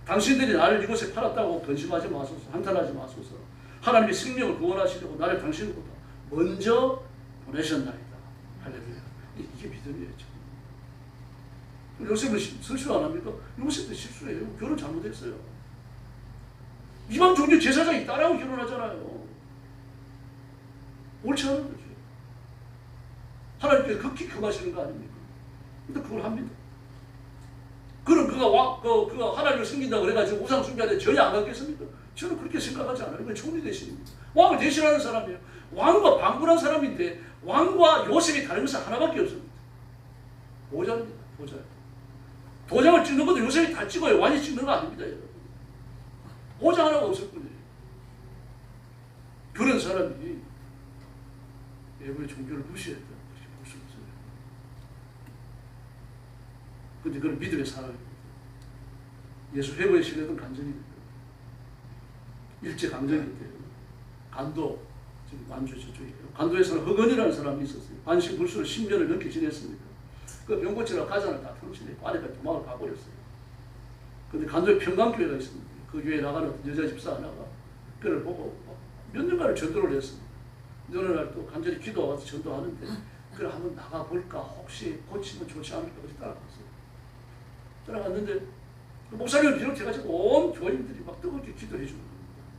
당신들이 나를 이곳에 팔았다고 근심하지 마소서. 한탄하지 마소서. 하나님의 생명을 구원하시려고 나를 당신보다 먼저 보내셨나이다. 할렐루야. 이게 믿음이에요. 요셉은 실수 안 합니까? 요셉도 실수해요. 결혼 잘못했어요. 이방 종교 제사장이 딸하고 결혼하잖아요. 옳지 않은 거죠. 하나님께서 극히 금하시는 거 아닙니까? 근데 그걸 합니다. 그럼 그가 하나님을 섬긴다고 그래가지고 우상 숭배하는데 전혀 안 갖겠습니까? 저는 그렇게 생각하지 않아요. 이건 총리 대신입니다. 왕을 대신하는 사람이에요. 왕과 방불한 사람인데 왕과 요셉이 다른 것은 하나밖에 없습니다. 보좌입니다. 보좌. 도장을 찍는 것도 요셉이 다 찍어요. 왕이 찍는 거 아닙니다. 여러분. 보장 하나가 없을 뿐이에요. 그런 사람이 애고의 종교를 무시했다. 그렇게 볼 수 없어요. 그런데 그건 믿음의 사람입니다. 예수 회고에 실렸던 간증입니다. 일제강점기 때 간도, 지금 완주 저쪽이에요. 간도에서는 허건이라는 사람이 있었어요. 반신 불수를 10년을 넘게 지냈습니다. 그 병고치라 가장을 다 탕치내고 아내가 도망을 가버렸어요. 그런데 간도에 평강교회가 있습니다. 그 교회에 나가는 여자 집사 하나가 그를 보고 몇 년간을 전도를 했습니다. 어느 날 또 간절히 기도가 와서 전도하는데 그래 한번 나가볼까 혹시 고치면 좋지 않을까 그래서 따라갔어요. 따라갔는데 그 목사님을 비롯해가지고 온 교인들이 막 뜨겁게 기도해주는 겁니다.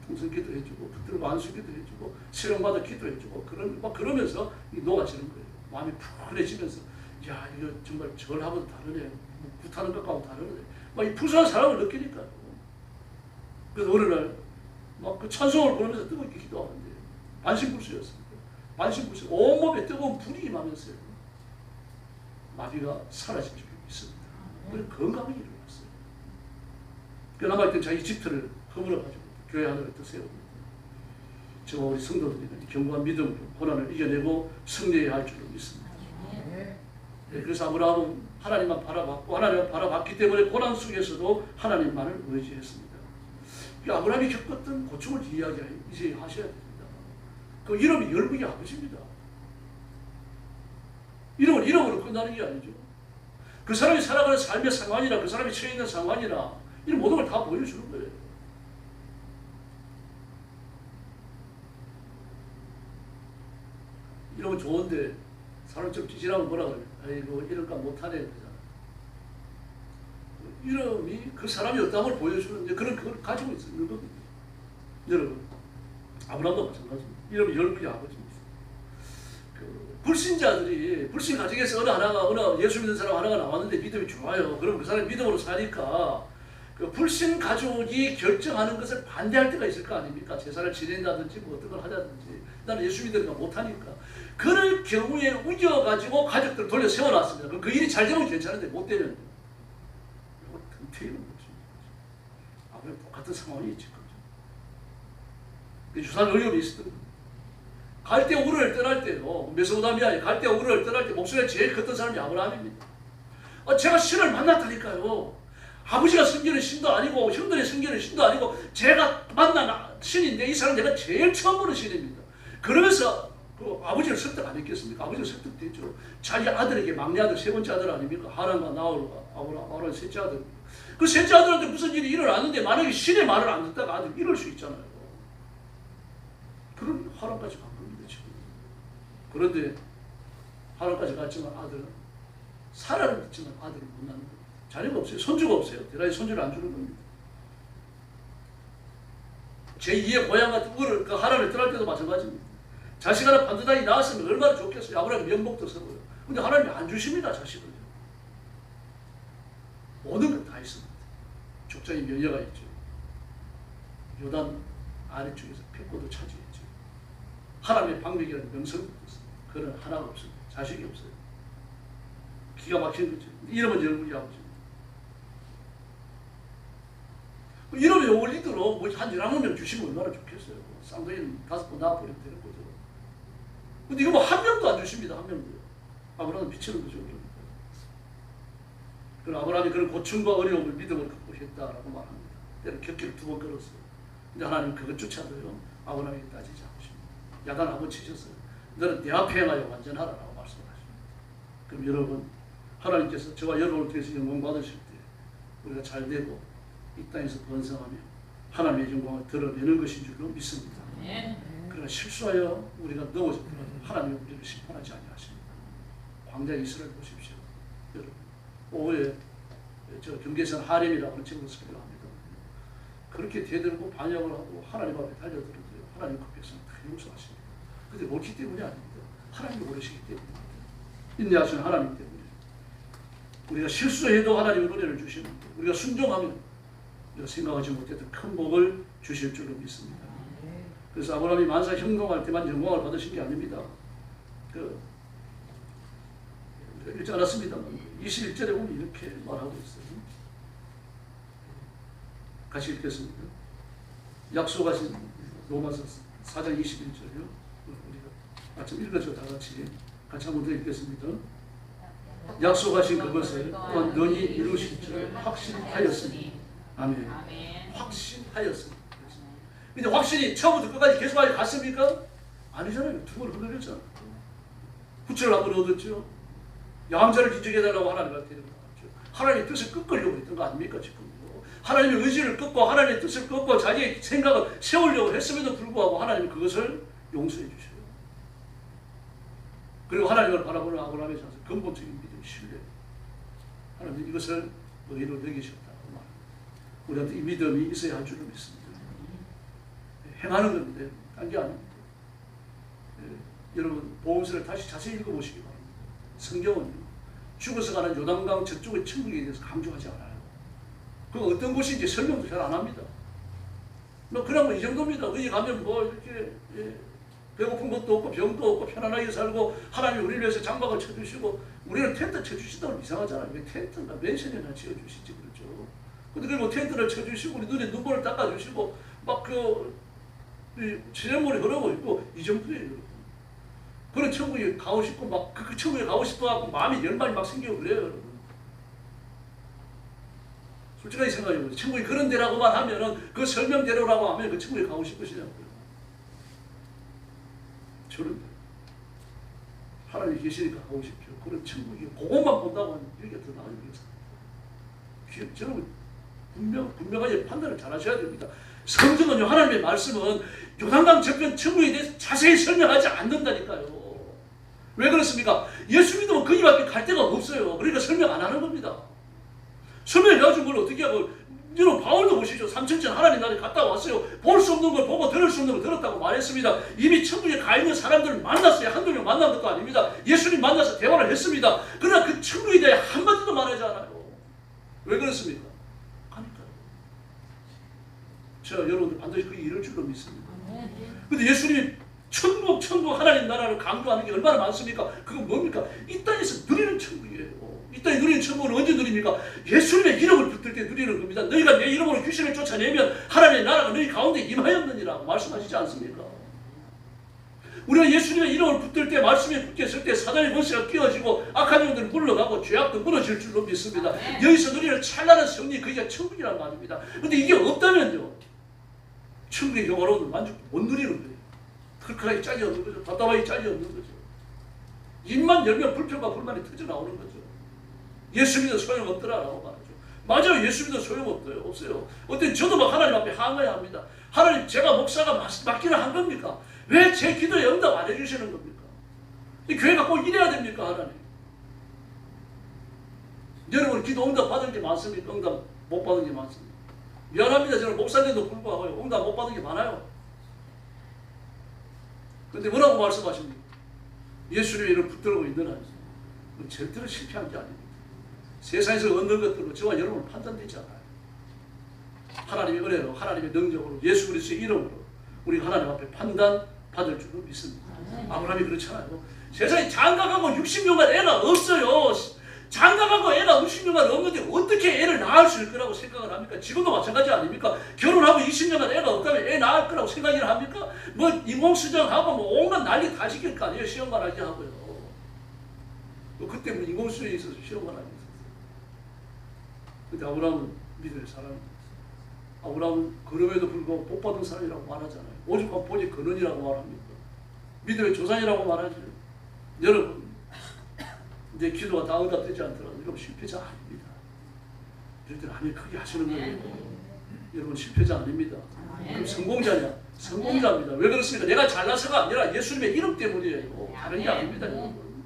통성 기도해주고 붙들고 만수 기도해주고 실형받아 기도해주고 그러면서 녹아지는 거예요. 마음이 푸근해지면서 야 이거 정말 절하고도 다르네. 뭐 굿하는 것하고 다르네. 막 이 풍성한 사랑을 느끼니까요. 그래서 어느 날 막 그 찬송을 부르면서 뜨겁게 기도하는데 반신불수였습니다. 반신불수 온몸에 뜨거운 불이 임하면서요. 마비가 사라진 적이 있습니다. 그래서 건강하게 일어났어요. 그 남아있던 자기 집터를 허물어가지고 교회 하늘을 또 세웁니다. 저와 우리 성도들이 견고한 믿음으로 고난을 이겨내고 승리해야 할 줄로 믿습니다. 네, 그래서 아브라함은 하나님만 바라봤고 하나님만 바라봤기 때문에 고난 속에서도 하나님만을 의지했습니다. 아브라함이 겪었던 고충을 이제 하셔야 됩니다. 그 이름이 열국의 아버지입니다. 이름은 이름으로 끝나는 게 아니죠. 그 사람이 살아가는 삶의 상황이나 그 사람이 처해 있는 상황이나 이런 모든 걸 다 보여주는 거예요. 이러면 좋은데 사람 좀 찌질하면 뭐라 그래? 아이고 이럴까 못하네 그러잖아. 이름이 그 사람이 어떤 걸 보여주는데 그런 그걸 가지고 있는 겁니다. 여러분 아브라함도 마찬가지입니다. 이름이 열국의 아버지입니다. 그 불신자들이 불신 가정에서 어느 예수 믿는 사람 하나가 나왔는데 믿음이 좋아요. 그럼 그 사람이 믿음으로 사니까 그 불신 가족이 결정하는 것을 반대할 때가 있을 거 아닙니까? 제사를 지낸다든지 뭐 어떤 걸 하자든지 나는 예수 믿으니까 못하니까 그럴 경우에 우겨가지고 가족들 돌려 세워놨습니다. 그럼 그 일이 잘 되면 괜찮은데 못 되면 이거 틈튀는 거죠. 아무래도 똑같은 상황이 있지. 유사한 어려움이 있었던 겁니다. 갈대 우르를 떠날 때요, 메소포타미아에 갈대 우르를 떠날 때 목소리가 제일 컸던 사람이 아브라함입니다. 제가 신을 만났다니까요. 아버지가 섬기는 신도 아니고 형들이 섬기는 신도 아니고 제가 만난 신인데 이 사람 내가 제일 처음 보는 신입니다. 그러면서 그 아버지를 설득 안 했겠습니까? 아버지를 설득됐죠. 자기 아들에게 막내 아들 세 번째 아들 아닙니까? 하란과 나홀과 아브라함 셋째 아들. 그 셋째 아들한테 무슨 일이 일어났는데 만약에 신의 말을 안 듣다가 아들 이럴 수 있잖아요. 그런 하란까지 간 겁니다 지금. 그런데 하란까지 갔지만 아들은 사라를 믿지만 아들을 못 낳는 겁니다. 자녀가 없어요. 손주가 없어요. 대라이 손주를 안 주는 겁니다. 제2의 고향 같은 우를 그 하란을 떠날 때도 마찬가지입니다. 자식 하나 반듯하게 낳았으면 얼마나 좋겠어요. 아브라함이 면목도 서고요. 근데 하나님이 안 주십니다. 자식을요. 모든 것 다 있습니다. 족장에 면여가 있죠. 요단 아래쪽에서 핏고도 차지했죠. 하나님의 방백이라는 명성도 있습니다. 그는 하나가 없습니다. 자식이 없어요. 기가 막힌 거죠. 이러면 열국이 아버지입니다. 이러면 원리대로 한 11명 주시면 얼마나 좋겠어요. 쌍둥이는 5번 낳아버리면 되는 거죠. 근데 이거 뭐 한 명도 안 주십니다. 한 명도요. 아브라함은 비치는 거죠. 그럼 아브라함이 그런 고충과 어려움을 믿음을 극복했다라고 말합니다. 때는 격기를 2번 걸었어요. 근데 하나님은 그것조차도요. 아브라함에게 따지지 않으십니다. 야단 한번 치셨어요. 너는 내 앞에 행하여 완전하라라고 말씀하십니다. 그럼 여러분 하나님께서 저와 여러분을 통해서 영광 받으실 때 우리가 잘 되고 이 땅에서 번성하며 하나님의 영광을 드러내는 것인 줄로 믿습니다. 그러나 실수하여 우리가 넘어졌더라도 하나님은 우리를 심판하지 아니하십니다. 광야 이스라엘 보십시오. 여러분 오후에 저 경계선 하렘이라고 하는 책으로 설교합니다. 그렇게 대들고 반역을 하고 하나님 앞에 달려들어도요. 하나님 그 백성을 다 용서하십니다. 근데 옳기 때문이 아닙니다. 하나님이 오르시기 때문입니다. 인내하시는 하나님 때문에. 우리가 실수해도 하나님은 은혜를 주시는데 우리가 순종하면 우리가 생각하지 못했던 큰 복을 주실 줄로 믿습니다. 그래서 아브라함이 만사 형통할 때만 영광을 받으신 게 아닙니다. 읽지 않았습니다만 21절에 보면 이렇게 말하고 있어요. 같이 읽겠습니다. 약속하신 로마서 4장 21절이요. 우리가 아침 읽었죠. 다 같이 한번 더 읽겠습니다. 약속하신 그것을 또한 너희 이루실 줄 확신하였으니. 아멘. 확신하였으니. 근데 확신이 처음부터 끝까지 계속 갔습니까? 아니잖아요. tum을 흘러냈잖아요. 후처를 한번 얻었죠. 양자를 기적해달라고 하나님한테 나왔죠. 하나님의 뜻을 꺾으려고 했던 거 아닙니까? 지금 하나님의 의지를 꺾고 하나님의 뜻을 꺾고 자기의 생각을 세우려고 했음에도 불구하고 하나님은 그것을 용서해 주셔요. 그리고 하나님을 바라보는 아브라함의 자세, 근본적인 믿음, 신뢰. 하나님 이것을 의로 여기셨다고 말합니다. 우리한테 이 믿음이 있어야 할 줄로 믿습니다. 행하는 겁니다. 딴 게 아닙니다. 여러분 복음서를 다시 자세히 읽어보시기 바랍니다. 성경은 죽어서 가는 요단강 저쪽의 천국에 대해서 강조하지 않아요. 그 어떤 곳인지 설명도 잘 안 합니다. 그냥 이 정도입니다. 거기 가면 이렇게 배고픈 것도 없고 병도 없고 편안하게 살고 하나님이 우리를 위해서 장막을 쳐주시고 우리는 텐트 쳐주시다고 이상하잖아요. 왜 텐트나 맨션이나 지어주시지 그렇죠. 근데 그리고 텐트를 쳐주시고 우리 눈에 눈물을 닦아주시고 지난번에 흐르고 있고 이 정도예요. 그런 천국에 가고 싶고 그 천국에 가고 싶어갖고 마음이 열망이 막 생기고 그래요, 여러분. 솔직하게 생각해보세요. 천국이 그런 데라고만 하면은 그 설명대로라고 하면 그 천국에 가고 싶으시냐고요. 저는 하나님이 계시니까 가고 싶죠. 그런 천국이 그것만 본다고 하면 여기가 더 나아지겠어요. 저는 분명하게 판단을 잘 하셔야 됩니다. 성경은요, 하나님의 말씀은 요단강 저편 천국에 대해서 자세히 설명하지 않는다니까요. 왜 그렇습니까? 예수 믿으면 거기밖에 갈 데가 없어요. 그러니까 설명 안 하는 겁니다. 설명해가지고 뭘 어떻게 하고, 여러분 바울도 보시죠. 3000년 하나님 나라에 갔다 왔어요. 볼 수 없는 걸 보고 들을 수 없는 걸 들었다고 말했습니다. 이미 천국에 가 있는 사람들을 만났어요. 한두 명 만난 것도 아닙니다. 예수님 만나서 대화를 했습니다. 그러나 그 천국에 대해 한마디도 말하지 않아요. 왜 그렇습니까? 가니까요. 제가 여러분들 반드시 그게 이럴 줄로 믿습니다. 근데 예수님이 천국 하나님 나라를 강조하는 게 얼마나 많습니까? 그건 뭡니까? 이 땅에서 누리는 천국이에요. 이 땅에 누리는 천국은 언제 누립니까? 예수님의 이름을 붙들 때 누리는 겁니다. 너희가 내 이름으로 귀신을 쫓아내면 하나님의 나라가 너희 가운데 임하였느니라 말씀하시지 않습니까? 우리가 예수님의 이름을 붙들 때, 말씀에 붙겠을 때 사단의 권세가 끼어지고 악한 영들은 물러가고 죄악도 무너질 줄로 믿습니다. 여기서 누리는 찬란한 승리, 그게 천국이라는 말입니다. 그런데 이게 없다면요, 천국의 영화로는 만족도 못 누리는 거예요. 클클하게 짝이 없는 거죠. 답답하게 짝이 없는 거죠. 입만 열면 불평과 불만이 터져나오는 거죠. 예수 믿어 소용없더라라고 말하죠. 맞아요. 예수 믿어 소용없어요. 없어요. 어떤 저도 막 하나님 앞에 항의해야 합니다. 하나님, 제가 목사가 맡기를 한 겁니까? 왜 제 기도에 응답 안 해주시는 겁니까? 이 교회가 꼭 이래야 됩니까, 하나님? 여러분 기도 응답 받은 게 많습니까? 응답 못 받은 게 많습니까? 미안합니다. 저는 목사님도 불구하고 응답 못 받은 게 많아요. 근데 뭐라고 말씀하십니까? 예수님의 이름 붙들고 있는 한 절대로 실패한 게 아닙니다. 세상에서 얻는 것들로 저와 여러분 판단되지 않아요. 하나님의 은혜로, 하나님의 능력으로, 예수 그리스도의 이름으로 우리가 하나님 앞에 판단받을 줄로 믿습니다. 아브라함이 그렇잖아요. 세상에 장가가고 60년간 애가 없어요. 장가가고 애가 60년간 없는데 어떻게 애를 낳을 수 있을 거라고 생각을 합니까? 지금도 마찬가지 아닙니까? 결혼하고 20년간 애가 없다면 애 낳을 거라고 생각을 합니까? 인공수정하고 온갖 난리 다 시킬 거 아니에요. 시험만 하게 하고요. 그때 인공수정에 있어서 시험만 하게 했었어요. 근데 아브라함은 믿음의 사람입니다. 아브라함은 그럼에도 불구하고 복받은 사람이라고 말하잖아요. 오죽하면 보지 근원이라고 말합니까? 믿음의 조상이라고 말하죠. 여러분, 이제 기도가 다 응답되지 않더라도 여러분 실패자 아닙니다. 여러분들 하나님 크게 하시는 거예요. 여러분 실패자 아닙니다. 그럼 성공자냐? 성공자입니다. 왜 그렇습니까? 내가 잘나서가 아니라 예수님의 이름 때문이에요. 다른 게 아닙니다. 여러분.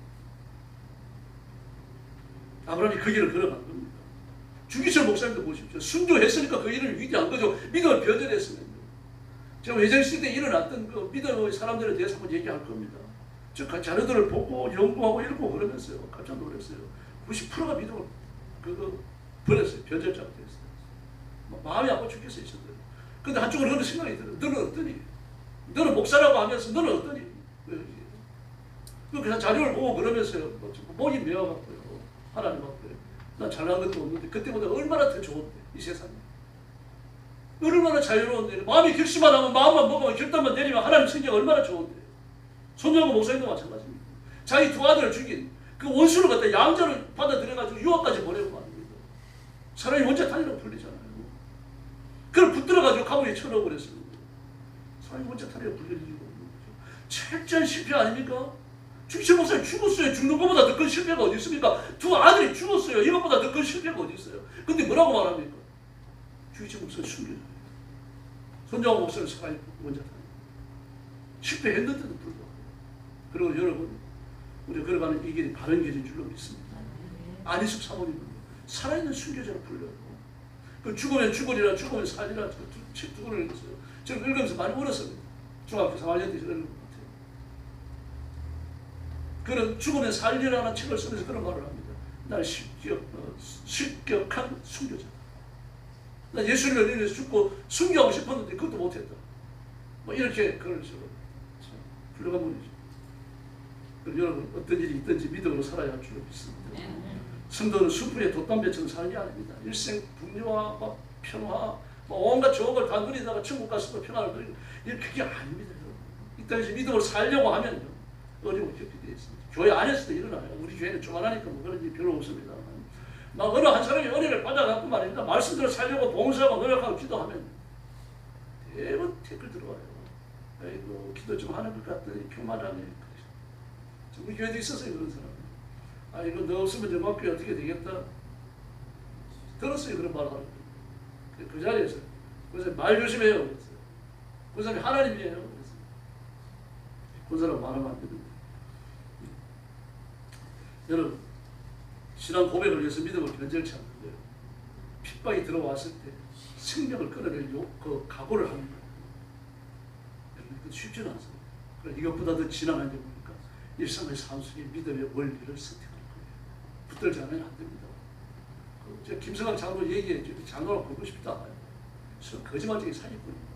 아브라함이 그 길을 걸어간 겁니다. 주기철 목사님도 보십시오. 순교했으니까 그 일을 위대한 거죠. 믿음을 변절했으면요. 제가 외정시대에 일어났던 그 믿음의 사람들에 대해서 한번 얘기할 겁니다. 저 자료들을 보고 연구하고 읽고 그러면서요. 깜짝 놀랐어요. 90%가 믿음을 버렸어요. 변절자가 됐어요. 마음이 아파 죽겠어요. 저들. 근데 한쪽으로 그런 생각이 들어요. 너는 어떠니? 너는 목사라고 하면서 너는 어떠니? 그냥 자료를 보고 그러면서요. 목이 메어갖고요. 하나님 앞에 난 잘난 것도 없는데 그때보다 얼마나 더 좋은데 이 세상에. 얼마나 자유로운데 마음이 결심만 하면 마음만 먹으면 결단만 내리면 하나님 생기가 얼마나 좋은데. 손녀하고 목사님도 마찬가지입니다. 자기 두 아들을 죽인 그 원수를 갖다 양자를 받아들여가지고 유학까지 보내고 말입니다. 사람이 혼자 다니라고 불리잖아요. 그걸 붙들어가지고 감옥에 쳐넣어버렸습니다. 사람이 혼자 다니라고 불리는 이유가 없는 거죠. 철저한 실패 아닙니까? 주기철 목사님 죽었어요. 죽는 것보다 더 큰 실패가 어디 있습니까? 두 아들이 죽었어요. 이것보다 더 큰 실패가 어디 있어요? 근데 뭐라고 말합니까? 주기철 목사님 숨겨요. 손정호 목사님 사람이 혼자 다니고 실패했는데도 불구하고. 그리고 여러분, 우리가 걸어가는 이 길이 바른 길인 줄로 믿습니다. 안희숙 사모님은 살아있는 순교자로 불려요. 그 죽으면 죽으리라, 죽으면 살리라, 두 권을 읽었어요. 저는 읽으면서 많이 울었습니다. 중학교 3학년 때 읽은 것 같아요. 그는 죽으면 살리라는 책을 쓰면서 그런 말을 합니다. 날 실격한 순교자. 난 예수님을 위해서 죽고 순교하고 싶었는데 그것도 못했다. 뭐 이렇게 그런 식으로 훌륭한 분이죠. 여러분 어떤 일이 있든지 믿음으로 살아야 할 줄로 믿습니다. 성도는 수풀에 돛담배처럼 사는 게 아닙니다. 일생 풍요와 평화 온갖 좋은 걸 다 누리다가 천국 가서도 평화를 누리고 그게 아닙니다. 이 땅에서 믿음을 살려고 하면 어려움을 겪게 되어 있습니다. 교회 안에서도 일어나요. 우리 교회는 조만하니까 뭐 그런 일이 별로 없습니다. 막 어느 한 사람이 은혜를 받아갖고 말입니다. 말씀대로 살려고 봉사하고 노력하고 기도하면 대부분 댓글 들어와요. 아이고 기도 좀 하는 것 같더니 교만하네. 우리 교회도 있었어요. 그런 사람. 아이고 너 없으면 영광교회 어떻게 되겠다. 들었어요. 그런 말을 하는 거. 그 자리에서 그래서 말 조심해요. 그랬어요. 그 사람이 하나님이에요. 그래서 그 사람 말하면 안 됩니다. 여러분 신앙 고백을 위해서 믿음을 변절치 않는데요. 핍박이 들어왔을 때 생명을 끊어낼 그 각오를 하는 거예요. 여러분 쉽지는 않습니다. 그래서 이것보다 더 지나간 게 뭡니까? 일상의 삶 속에 믿음의 원리를 선택할 거예요. 붙들지 않으면 안 됩니다. 제가 김성학 장로 얘기했죠. 장로를 보고 싶지도 않아요. 거짓말쟁이 사기꾼입니다.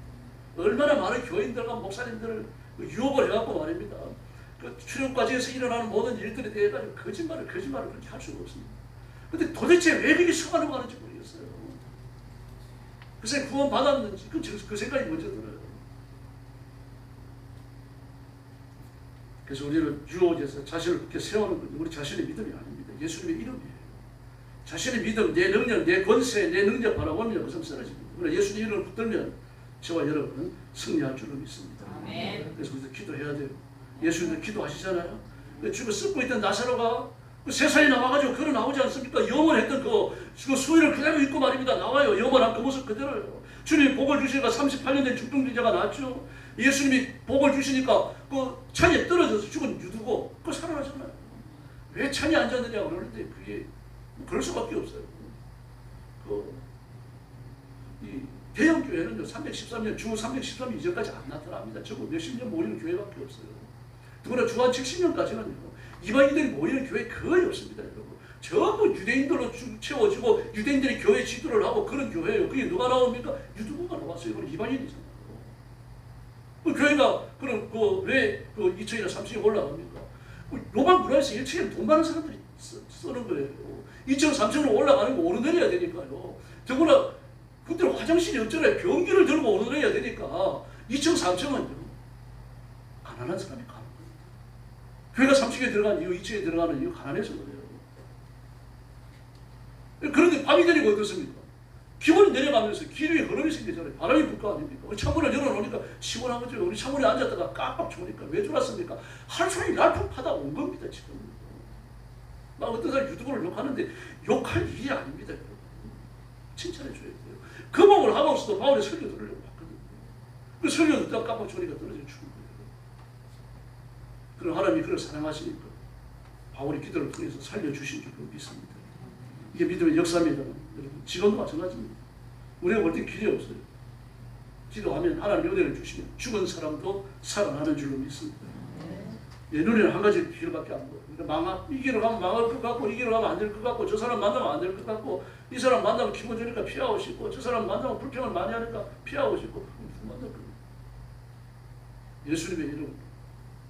얼마나 많은 교인들과 목사님들을 유혹을 해갖고 말입니다. 그 출연 과정에서 일어나는 모든 일들에 대해 가지고 거짓말을 그렇게 할 수가 없습니다. 근데 도대체 왜 그렇게 성화를 하는지 모르겠어요. 그새 구원 받았는지 그 생각이 먼저 들어요. 그래서 우리는 유혹에서 자신을 그렇게 세우는 건 우리 자신의 믿음이 아닙니다. 예수님의 이름이에요. 자신의 믿음, 내 능력, 내 권세, 내 능력 바라보면 여기서 쓰러집니다. 그러나 예수님 이름을 붙들면 저와 여러분은 승리할 줄로 믿습니다. 아멘. 그래서 우리도 기도해야 돼요. 예수님도 기도하시잖아요. 죽어 썩고 있던 나사로가 그 세상에 나와가지고 걸어 나오지 않습니까? 영원했던 그 수위를 그대로 입고 말입니다. 나와요. 영원한 그 모습 그대로요. 주님이 복을 주시니까 38년 된 중풍병자가 나왔죠. 예수님이 복을 주시니까 그 창에 떨어져서 죽은 유두고 그 살아나잖아요. 왜 창에 앉았느냐고 그러는데 그게 그럴 수밖에 없어요. 이 대형 교회는요 313년 주 313년 이전까지 안 나타납니다. 적어도 몇십 년 모이는 교회밖에 없어요. 더구나 주 한 70년까지는요 이방인들이 모이는 교회 거의 없습니다. 여러분. 전부 유대인들로 채워지고 유대인들이 교회 지도를 하고 그런 교회예요. 그게 누가 나옵니까? 유두부가 나왔어요. 이건 이방인이잖아요. 그 교회가 그럼 왜 2천이나 3천이 올라갑니까? 로마 문화에서 1천에 돈 많은 사람들이 쓰는 거예요. 2천, 3천으로 올라가는 거 오르내려야 되니까요. 더구나 그때는 화장실이 없잖아요. 변기를 들고 오르내려야 되니까 2천, 3천은요 가난한 사람이 가는 겁니다. 교회가 3층에 들어간 이유, 2층에 들어가는 이유 가난해서 그래요. 그런데 밤이 되니까 어떻습니까? 기온이 내려가면서 기류에 흐름이 생기잖아요. 바람이 불 거 아닙니까? 창문을 열어놓으니까 시원한 거죠. 우리 창문에 앉았다가 깜빡 추우니까 왜 졸았습니까? 하루 종일 날품파다 온 겁니다. 지금. 막 어떤 사람이 유튜브를 욕하는데 욕할 일이 아닙니다. 여러분. 칭찬해 줘야 돼요. 그 몸을 하면서도 바울이 설교 들으려고 했거든요. 그 설교 듣다가 깜빡 추우니까 떨어져 죽은 거예요. 그럼 하나님이 그를 사랑하시니까 바울이 기도를 통해서 살려주신 줄로 믿습니다. 이게 믿음의 역사입니다. 여러분, 지금도 마찬가지입니다. 우리가 볼 때 길이 없어요. 기도하면 하나님의 은혜를 주시면 죽은 사람도 살아나는 줄로 믿습니다. 내 눈에는 한 가지 길밖에 안 보여요. 그러니까 이 길을 가면 망할 것 같고, 이 길을 가면 안 될 것 같고, 저 사람 만나면 안 될 것 같고, 이 사람 만나면 기분 좋으니까 피하고 싶고, 저 사람 만나면 불평을 많이 하니까 피하고 싶고, 만날 거예요. 예수님의 이름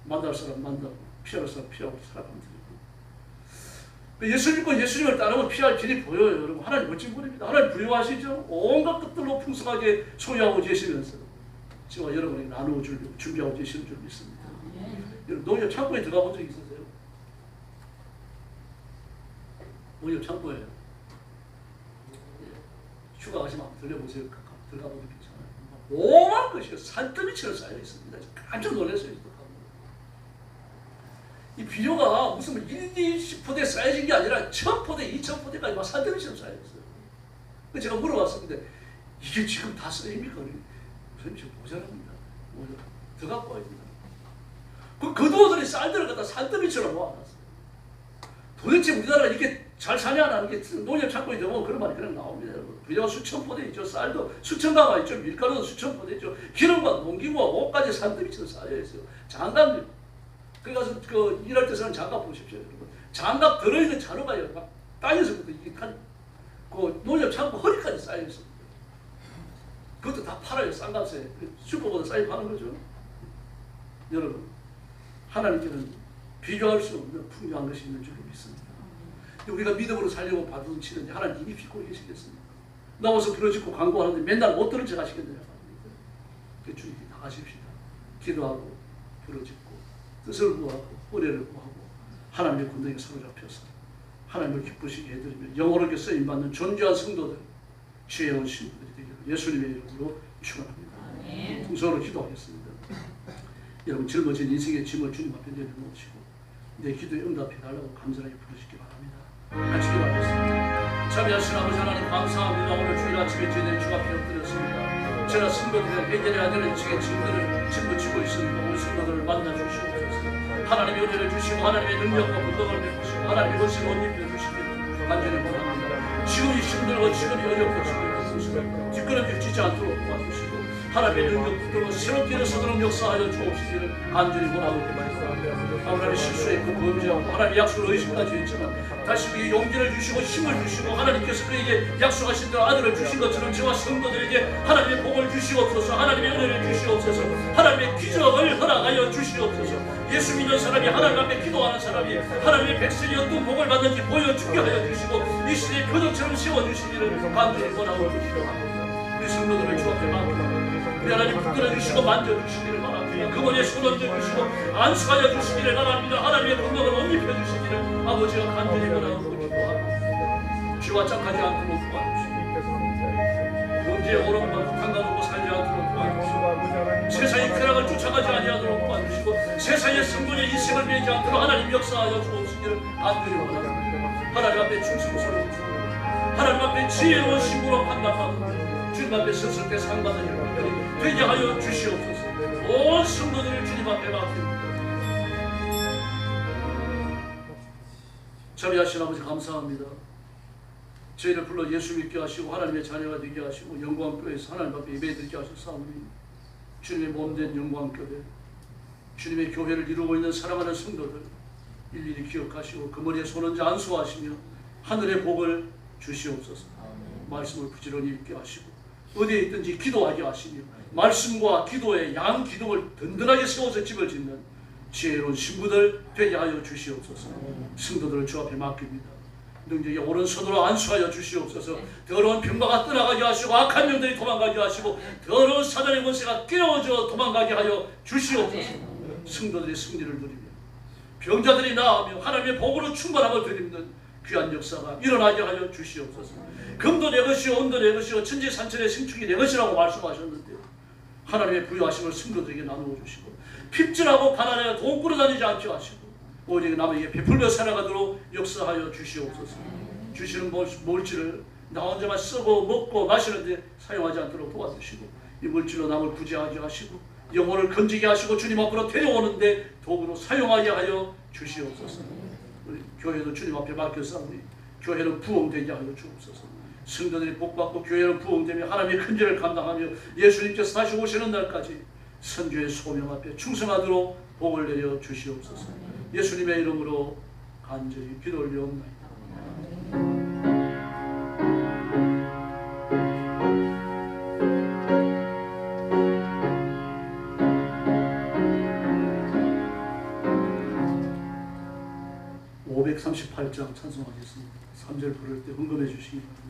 만날 사람 만나고, 피할 사람 피하고 살아가면 돼요. 예수 믿고 예수님을 따르면 피할 길이 보여요. 여러분, 하나님 멋진 분입니다. 하나님 부유하시죠? 온갖 것들로 풍성하게 소유하고 계시면서 저와 여러분에게 나누어 주려고 준비하고 계시는 줄 믿습니다. 여러분, 농협 창고에 들어가 본 적 있으세요? 농협 창고에 휴가 가시면 한번 들려보세요. 들어가 보면 괜찮아요. 오만 것이 산더미처럼 쌓여 있습니다. 깜짝 놀랐어요. 이 비료가 무슨 1, 20포대 쌓여진 게 아니라 1000포대, 2000포대까지 막 산더미처럼 쌓여있어요. 그래서 제가 물어봤습니다. 이게 지금 다 쓰입니까? 선생님 지금 모자랍니다. 더 갖고 와야 됩니다. 그 도들이 쌀들을 갖다 산더미처럼 모아놨어요. 도대체 우리나라가 이렇게 잘 사냐라는 게 농협 창고에 들어보면 그런 말이 그냥 나옵니다. 비료가 수천 포대 있죠. 쌀도 수천 가마 있죠. 밀가루도 수천 포대 있죠. 기름과 농기구와 옷까지 산더미처럼 쌓여있어요. 장갑 그래서 그 일할 때 쓰는 장갑 보십시오, 여러분. 장갑 들어있는 자루가요, 막 땅에서부터 이게 그 농협 창고 허리까지 쌓여 있습니다. 그것도 다 팔아요, 싼값에. 슈퍼보다 싸게 파는 거죠. 여러분, 하나님께는 비교할 수 없는 풍요한 것이 있는 줄로 믿습니다. 우리가 믿음으로 살려고 받은 치는데 하나님 이미 믿고 계시겠습니까? 나와서 부러지고 광고하는데 맨날 못 들은 척 하시겠느냐. 그 주님 나가십시다. 기도하고 부러지고. 뜻을 구하고 은혜를 구하고 하나님의 군대에 사로잡혀서 하나님을 기쁘시게 해드리며 영원하게 쓰임받는 존귀한 성도들, 지혜로운 신부들이 되기를 예수님의 이름으로 축원합니다. 동서로 기도하겠습니다. 여러분, 짊어진 인생의 짐을 주님 앞에 내려놓으시고 내 기도에 응답해 달라고 감사하게 부르시기 바랍니다. 같이 기도하겠습니다. 자비하신 아버지 하나님 감사합니다. 오늘 주일 아침에 저희들이 주 앞에 엎드렸습니다. 제가 성도들을 해결해야 되는 인생의 짐들을 짊어지고 있습니다. 우리 성도들을 만나주시옵소서. 하나님의 은혜를 주시고 하나님의 능력과 분덕을 베푸시고 하나님의 것을 옷 입혀주시기를 간절히 원합니다. 지금이 힘들고 지금이 어렵고 지금이 뒷걸음질 않도록 도와주시고 하나님의 능력 붙들고 새롭게 일어서도록 역사하여 주옵시기를 간절히 원하고 있습니다. 하나님의 실수했고 범죄하고 하나님의 약속을 의심까지 했지만 다시 그에게 용기를 주시고 힘을 주시고 하나님께서 그에게 약속하신 대로 아들을 주신 것처럼 저와 성도들에게 하나님의 복을 주시옵소서. 하나님의 은혜를 주시옵소서. 하나님의 기적을 허락하여 주시옵소서. 예수 믿는 사람이 하나님 앞에 기도하는 사람이 하나님의 백성이 어떤 복을 받는지 보여주게 하여 주시고 이 시대의 표적처럼 세워주시기를 간절히 원하고 기도합니다. 우리 성도들을 주 앞에 맡깁니다. 우리 하나님 붙들어주시고 만져주시기를 바랍니다. 그분의 손 얹어주시고 안수하여 주시기를 바랍니다. 하나님의 능력을 옷 입혀주시기를 아버지가 간절히 원하고 기도하고 쥐와 짝하지 않도록 도와주시고 문제의 오른과 상관없고 살지 않도록 도와주시고 세상의 쾌락을 쫓아가지 아니하도록 도와주시고 세상의 성분의 인생을 매지 않도록 하나님 역사하여 주옵시기를 간절히 원합니다. 하나님 앞에 충성스러운 주 하나님 앞에 지혜로운 신부로 판단하고 주님 앞에 섰을 때 상받는 일들이 되게 하여 주시옵소서. 온 성도들을 주님 앞에 맡깁니다. 자비하신 아버지 감사합니다. 저희를 불러 예수 믿게 하시고 하나님의 자녀가 되게 하시고 영광교회에서 하나님 앞에 예배드리게 하셨사오니 주님의 몸된 영광교회 주님의 교회를 이루고 있는 사랑하는 성도들 일일이 기억하시고 그 머리에 손 얹어 안수하시며 하늘의 복을 주시옵소서. 말씀을 부지런히 읽게 하시고 어디에 있든지 기도하게 하시며 말씀과 기도의 양 기둥을 든든하게 세워서 집을 짓는 지혜로운 신부들 되게 하여 주시옵소서. 성도들을 주 앞에 맡깁니다. 능력의 오른손으로 안수하여 주시옵소서. 더러운 병마가 떠나가게 하시고 악한 영들이 도망가게 하시고 더러운 사단의 권세가 깨어져 도망가게 하여 주시옵소서. 성도들의 승리를 누리며 병자들이 나으며 하나님의 복으로 충만함을 드리는 귀한 역사가 일어나게 하여 주시옵소서. 금도 내 것이요 은도 내 것이요 천지산천의 생축이 내 것이라고 말씀하셨는데요. 하나님의 부유하심을 성도들에게 나누어 주시고 핍진하고 가난하여 돈 끌어다니지 않게 하시고 오직 남에게 베풀며 살아가도록 역사하여 주시옵소서. 주시는 물질을 나 혼자만 쓰고 먹고 마시는데 사용하지 않도록 도와주시고 이 물질로 남을 구제하게 하시고 영혼을 건지게 하시고 주님 앞으로 데려오는데 도구로 사용하게 하여 주시옵소서. 우리 교회도 주님 앞에 맡겼사오니 교회는 부흥되게 하여 주옵소서. 성도들이 복받고 교회는 부흥되며 하나님의 큰 일을 감당하며 예수님께서 다시 오시는 날까지 선교의 소명 앞에 충성하도록 복을 내려 주시옵소서. 예수님의 이름으로 간절히 기도 올려옵나이다. 538장 찬송하겠습니다. 3절 부를 때 흥금해 주시기 바랍니다.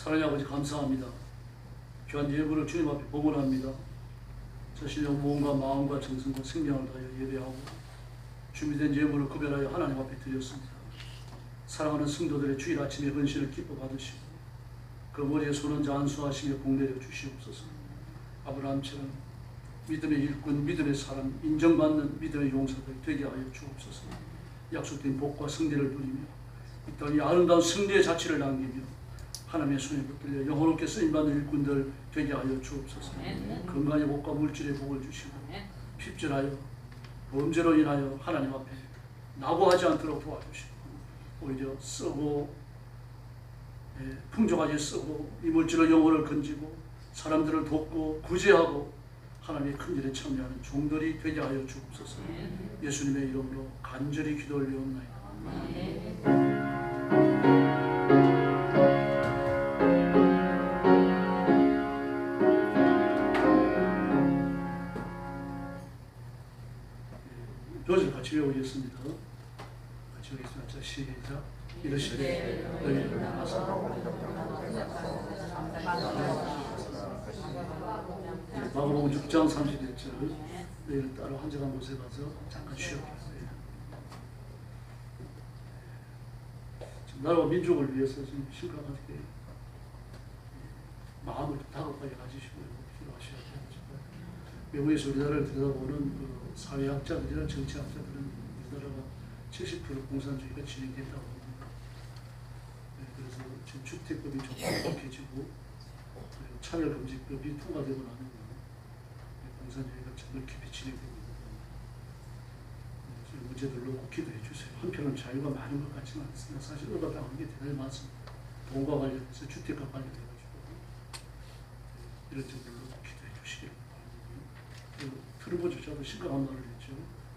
사랑의 아버지 감사합니다. 귀한 예물을 주님 앞에 봉헌합니다. 자신의 몸과 마음과 정성과 생명을 다하여 예배하고 준비된 예물을 구별하여 하나님 앞에 드렸습니다. 사랑하는 성도들의 주일 아침에 헌신을 기뻐 받으시고 그 머리에 손은 안수하시며 복내려 주시옵소서. 아브라함처럼 믿음의 일꾼, 믿음의 사람, 인정받는 믿음의 용사들 되게 하여 주옵소서. 약속된 복과 승리를 누리며 이 땅이 아름다운 승리의 자취를 남기며 하나님의 손에 붙들려 영혼롭게 쓰임받는 일꾼들 되게 하여 주옵소서. 건강의 복과 물질의 복을 주시고 핍절하여 범죄로 인하여 하나님 앞에 낙오하지 않도록 도와주시고 오히려 쓰고 풍족하게 쓰고 이 물질로 영혼을 건지고 사람들을 돕고 구제하고 하나님의 큰 일에 참여하는 종들이 되게 하여 주옵소서. 예수님의 이름으로 간절히 기도 올려옵나이다. 조지를 같이 외우겠습니다. 같이 외우겠습니다. 자, 시작. 이르시되 너희를 나서 마가복음 6장 31절 너희를 따로 한적한 곳에 가서 잠깐 쉬었겠어요. 나라와 민족을 위해서 좀 심각하게 마음을 다급하게 가지시고요. 필요하셔야 되죠. 외국에서 우리나라를 들여다보는 그 사회학자들이나 정치학자들은 우리나라가 70% 공산주의가 진행됐다고 합니다. 그래서 지금 주택법이 좀 강력해지고 차별금지법이 통과되고 나면 공산주의가 정말 깊이 진행되고 있는 문제들로 꼭 기도해 주세요. 한편은 자유가 많은 것 같지는 않습니다. 사실 억압당한 게 대단히 많습니다. 돈과 관련해서 주택과 관련해가지고 이런 점들로 꼭 기도해 주시기를 바랍니다. 트럼프조차도 심각한 말을 했죠.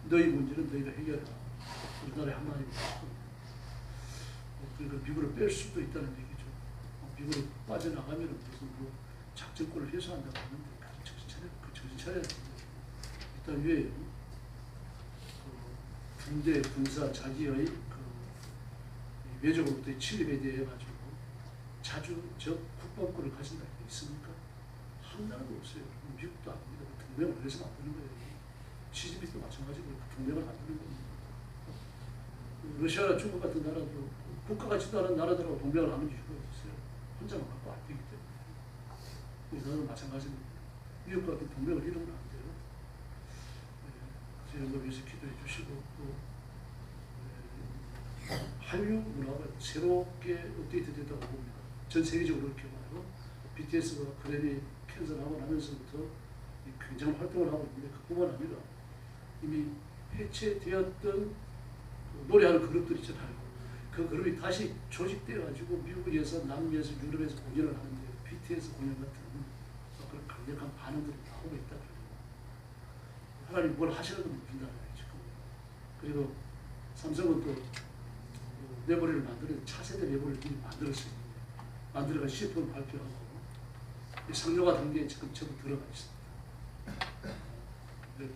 너희 문제는 너희가 해결해라. 우리나라의 하나님이 그러니까 미국을 뺄 수도 있다는 얘기죠. 미국을 빠져나가면 무슨 뭐 작전권을 해소한다고 하는데 정신 차려야 됩니다. 일단 위에 군대, 군사, 자기의 외적으로부터의 침입에 대해 가지고 자주적 국방권을 가진다는 게 있습니까? 한 나라도 없어요. 미국도 아닙니다. 동맹을 해서 만드는 거예요. 시진핑도 마찬가지고 동맹을 만드는 겁니다. 러시아나 중국 같은 나라도 국가 같지도 않은 나라들하고 동맹을 하는 이유가 있어요. 혼자만 갖고 안 되기 때문에. 우리나라도 마찬가지입니다. 미국 같은 동맹을 이루면 안 돼요. 이런 걸 위해서 기도해 주시고 또 한류 문화가 새롭게 업데이트 됐다고 봅니다. 전 세계적으로 그렇게 봐요. BTS가 그래미 캔슬하고 나면서부터 굉장한 활동을 하고 있는데 그뿐만 아니라 이미 해체되었던 노래하는 그룹들 있잖아요. 그 그룹이 다시 조직되어가지고 미국에서 남미에서 유럽에서 공연을 하는데 BTS 공연 같은 그런 강력한 반응들이 나오고 있다. 하나님 뭘 하시려도 모른다는 거죠. 그리고 삼성은 또 메모리를 만드는 차세대 메모리를 이미 만들었어요. 만들어가 CF를 발표하고 상용화 단계에 지금 전부 들어가 있습니다.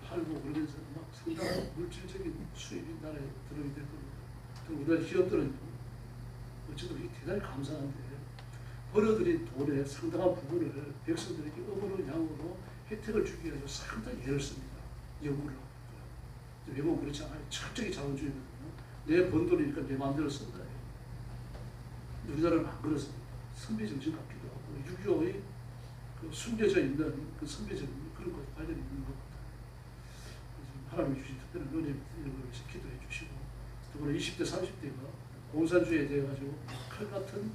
팔고 그러면서 막 상당한 물질적인 수입이 나라에 들어오게 될 겁니다. 또 우리나라 기업들은 어쨌든 대단히 감사한데 벌어들인 돈의 상당한 부분을 백성들에게 어머로 양으로 혜택을 주기 위해서 상당히 애를 씁니다. 연구를 하고 있고요. 외국은 그렇지 않아요. 철저히 자본주의거든요. 내 번 돈이니까 내 마음대로 쓴다. 우리나라는 안 그렇습니다. 선비 정신 같기도 하고 6.25의 그 숨겨져 있는 그 선비적인 그런 것 관련이 있는 것 같아요. 하나님이 주신 특별한 은혜 이런 걸 위해서 기도해 주시고 또 20대 30대가 공산주의에 대해 가지고 칼 같은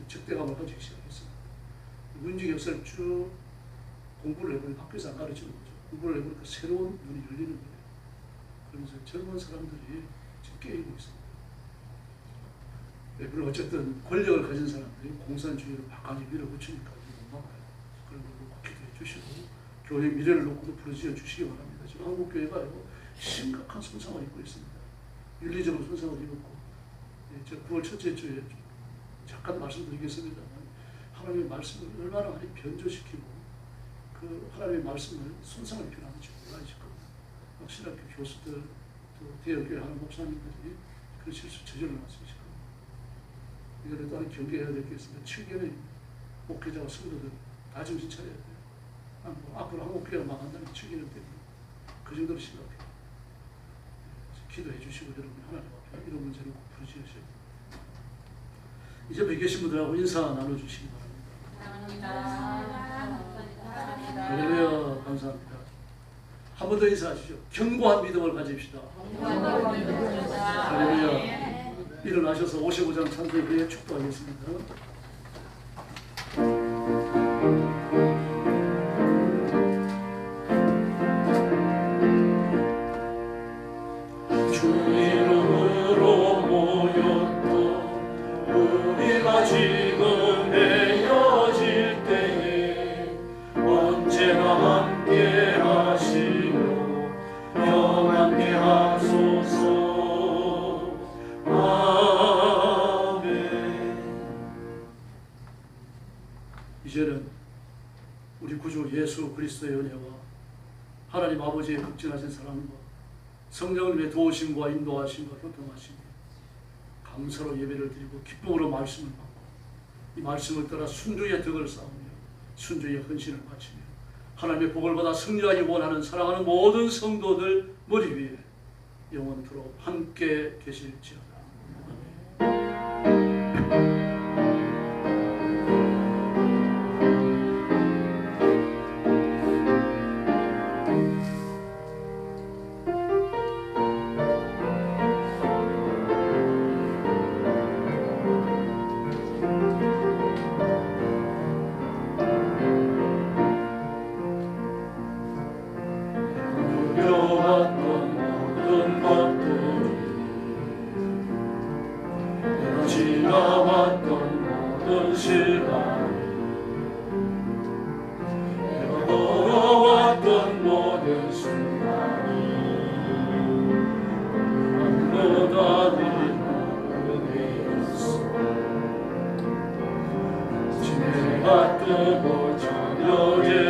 적대감을 가지기 시작했습니다. 문제 역사를 쭉 공부를 해보니까 학교에서 안 가르치는 거죠. 공부를 해보니까 새로운 눈이 열리는 거예요. 그러면서 젊은 사람들이 지금 깨이고 있습니다. 그리고 어쨌든 권력을 가진 사람들이 공산주의를 막강히 밀어붙이니까 못 막아요. 그런 걸 꼭 기도해 주시고 교회 미래를 놓고도 부르짖어 주시기 바랍니다. 지금 한국교회가요 심각한 손상을 입고 있습니다. 윤리적으로 손상을 입었고 제가 9월 첫째 주에 잠깐 말씀드리겠습니다만 하나님의 말씀을 얼마나 많이 변조시키고 그 하나님의 말씀을 손상을 입혀나는지 몰라야지 겁니다. 신학교 교수들 또 대형교회 하는 목사님들이 그 실수 저질러 놨으시고 이거를 따로 경계해야 되겠습니다. 7개의 목회자와 성도들 다 정신 차려야 돼요. 앞으로 한국교회가 망한다는 7개년 때문에 그 정도로 심각해요. 기도해 주시고 여러분 하나님 앞에 이런 문제를 꼭 부르짖으셔야 됩니다. 이제 뵙 계신 분들하고 인사 나눠주시기 바랍니다. 할렐루야 감사합니다. 한 번 더 인사하시죠. 견고한 믿음을 가집시다. 할렐루야. 일어나셔서 55장 찬송의 후에 축도하겠습니다. 주 이름으로 모였던 우리가 지금 헤어질 때에 언제나 함께 하시며 영원히 하소서. 이제는 우리 구주 예수 그리스도의 은혜와 하나님 아버지의 극진하신 사랑과 성령님의 도우심과 인도하심과 교통하심에 감사로 예배를 드리고 기쁨으로 말씀을 받고 이 말씀을 따라 순종의 덕을 쌓으며 순종의 헌신을 바치며 하나님의 복을 받아 승리하기 원하는 사랑하는 모든 성도들 머리 위에 영원토록 함께 계실지어다. 지나왔던 모든 시간 내가 걸어왔던 모든 순간이 아무도 은혜였어. 지내가 뜨고 저녁에